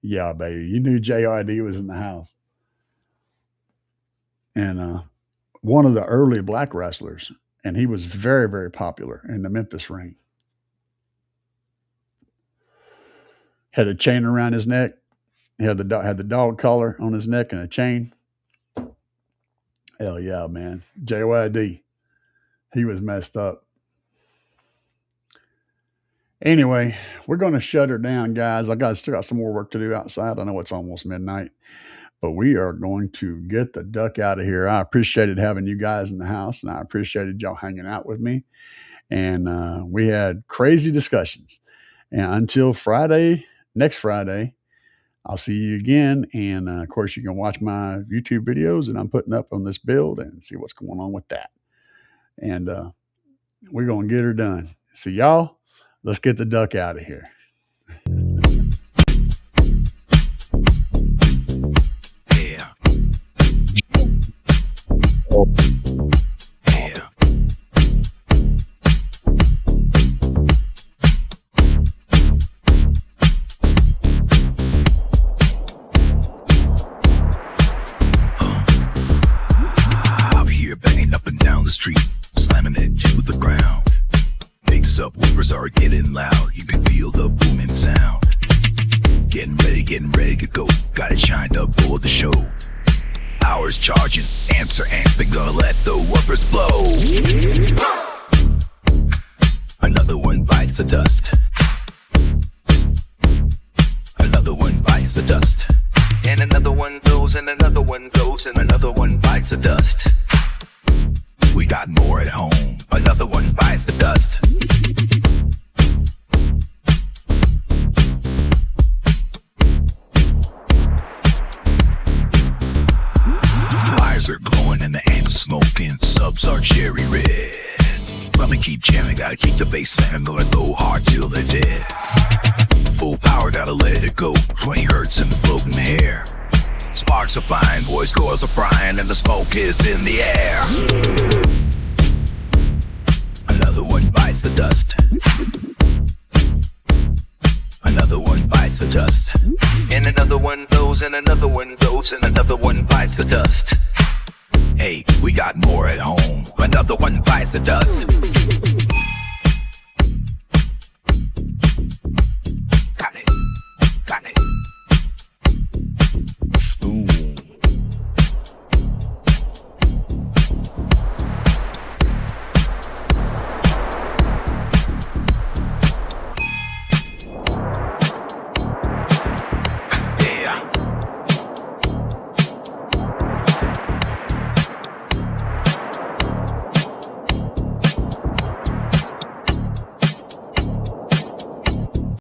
Yeah, baby. You knew JID was in the house. And one of the early black wrestlers. And he was very, very popular in the Memphis ring. Had a chain around his neck. He had the dog collar on his neck and a chain. Hell yeah, man. JYD. He was messed up. Anyway, we're going to shut her down, guys. Still got some more work to do outside. I know it's almost midnight, but we are going to get the duck out of here. I appreciated having you guys in the house, and I appreciated y'all hanging out with me. And we had crazy discussions. And until next Friday, I'll see you again. And of course, you can watch my YouTube videos that I'm putting up on this build and see what's going on with that. And we're going to get her done. So y'all, let's get the duck out of here. Yeah. Yeah. I'm here banging up and down the street, slamming it to the ground. Big subwoofers are getting loud. You can feel the booming sound. Getting ready to go. Got it shined up for the show. Hours charging, amps are amping, gonna let the woofers blow. Another one bites the dust. Another one bites the dust. And another one goes, and another one goes, and another one bites the dust. We got more at home. Another one bites the dust. Eyes are glowing and the amps smoking. Subs are cherry red. Let me keep jamming, gotta keep the bass slamming. Gonna go hard till they're dead. Full power, gotta let it go. 20 hertz in the floating air. Sparks are flying, voice cords are frying, and the smoke is in the air. Another one bites the dust. Another one bites the dust. And another one goes, and another one goes, and another one bites the dust. Hey, we got more at home. Another one bites the dust.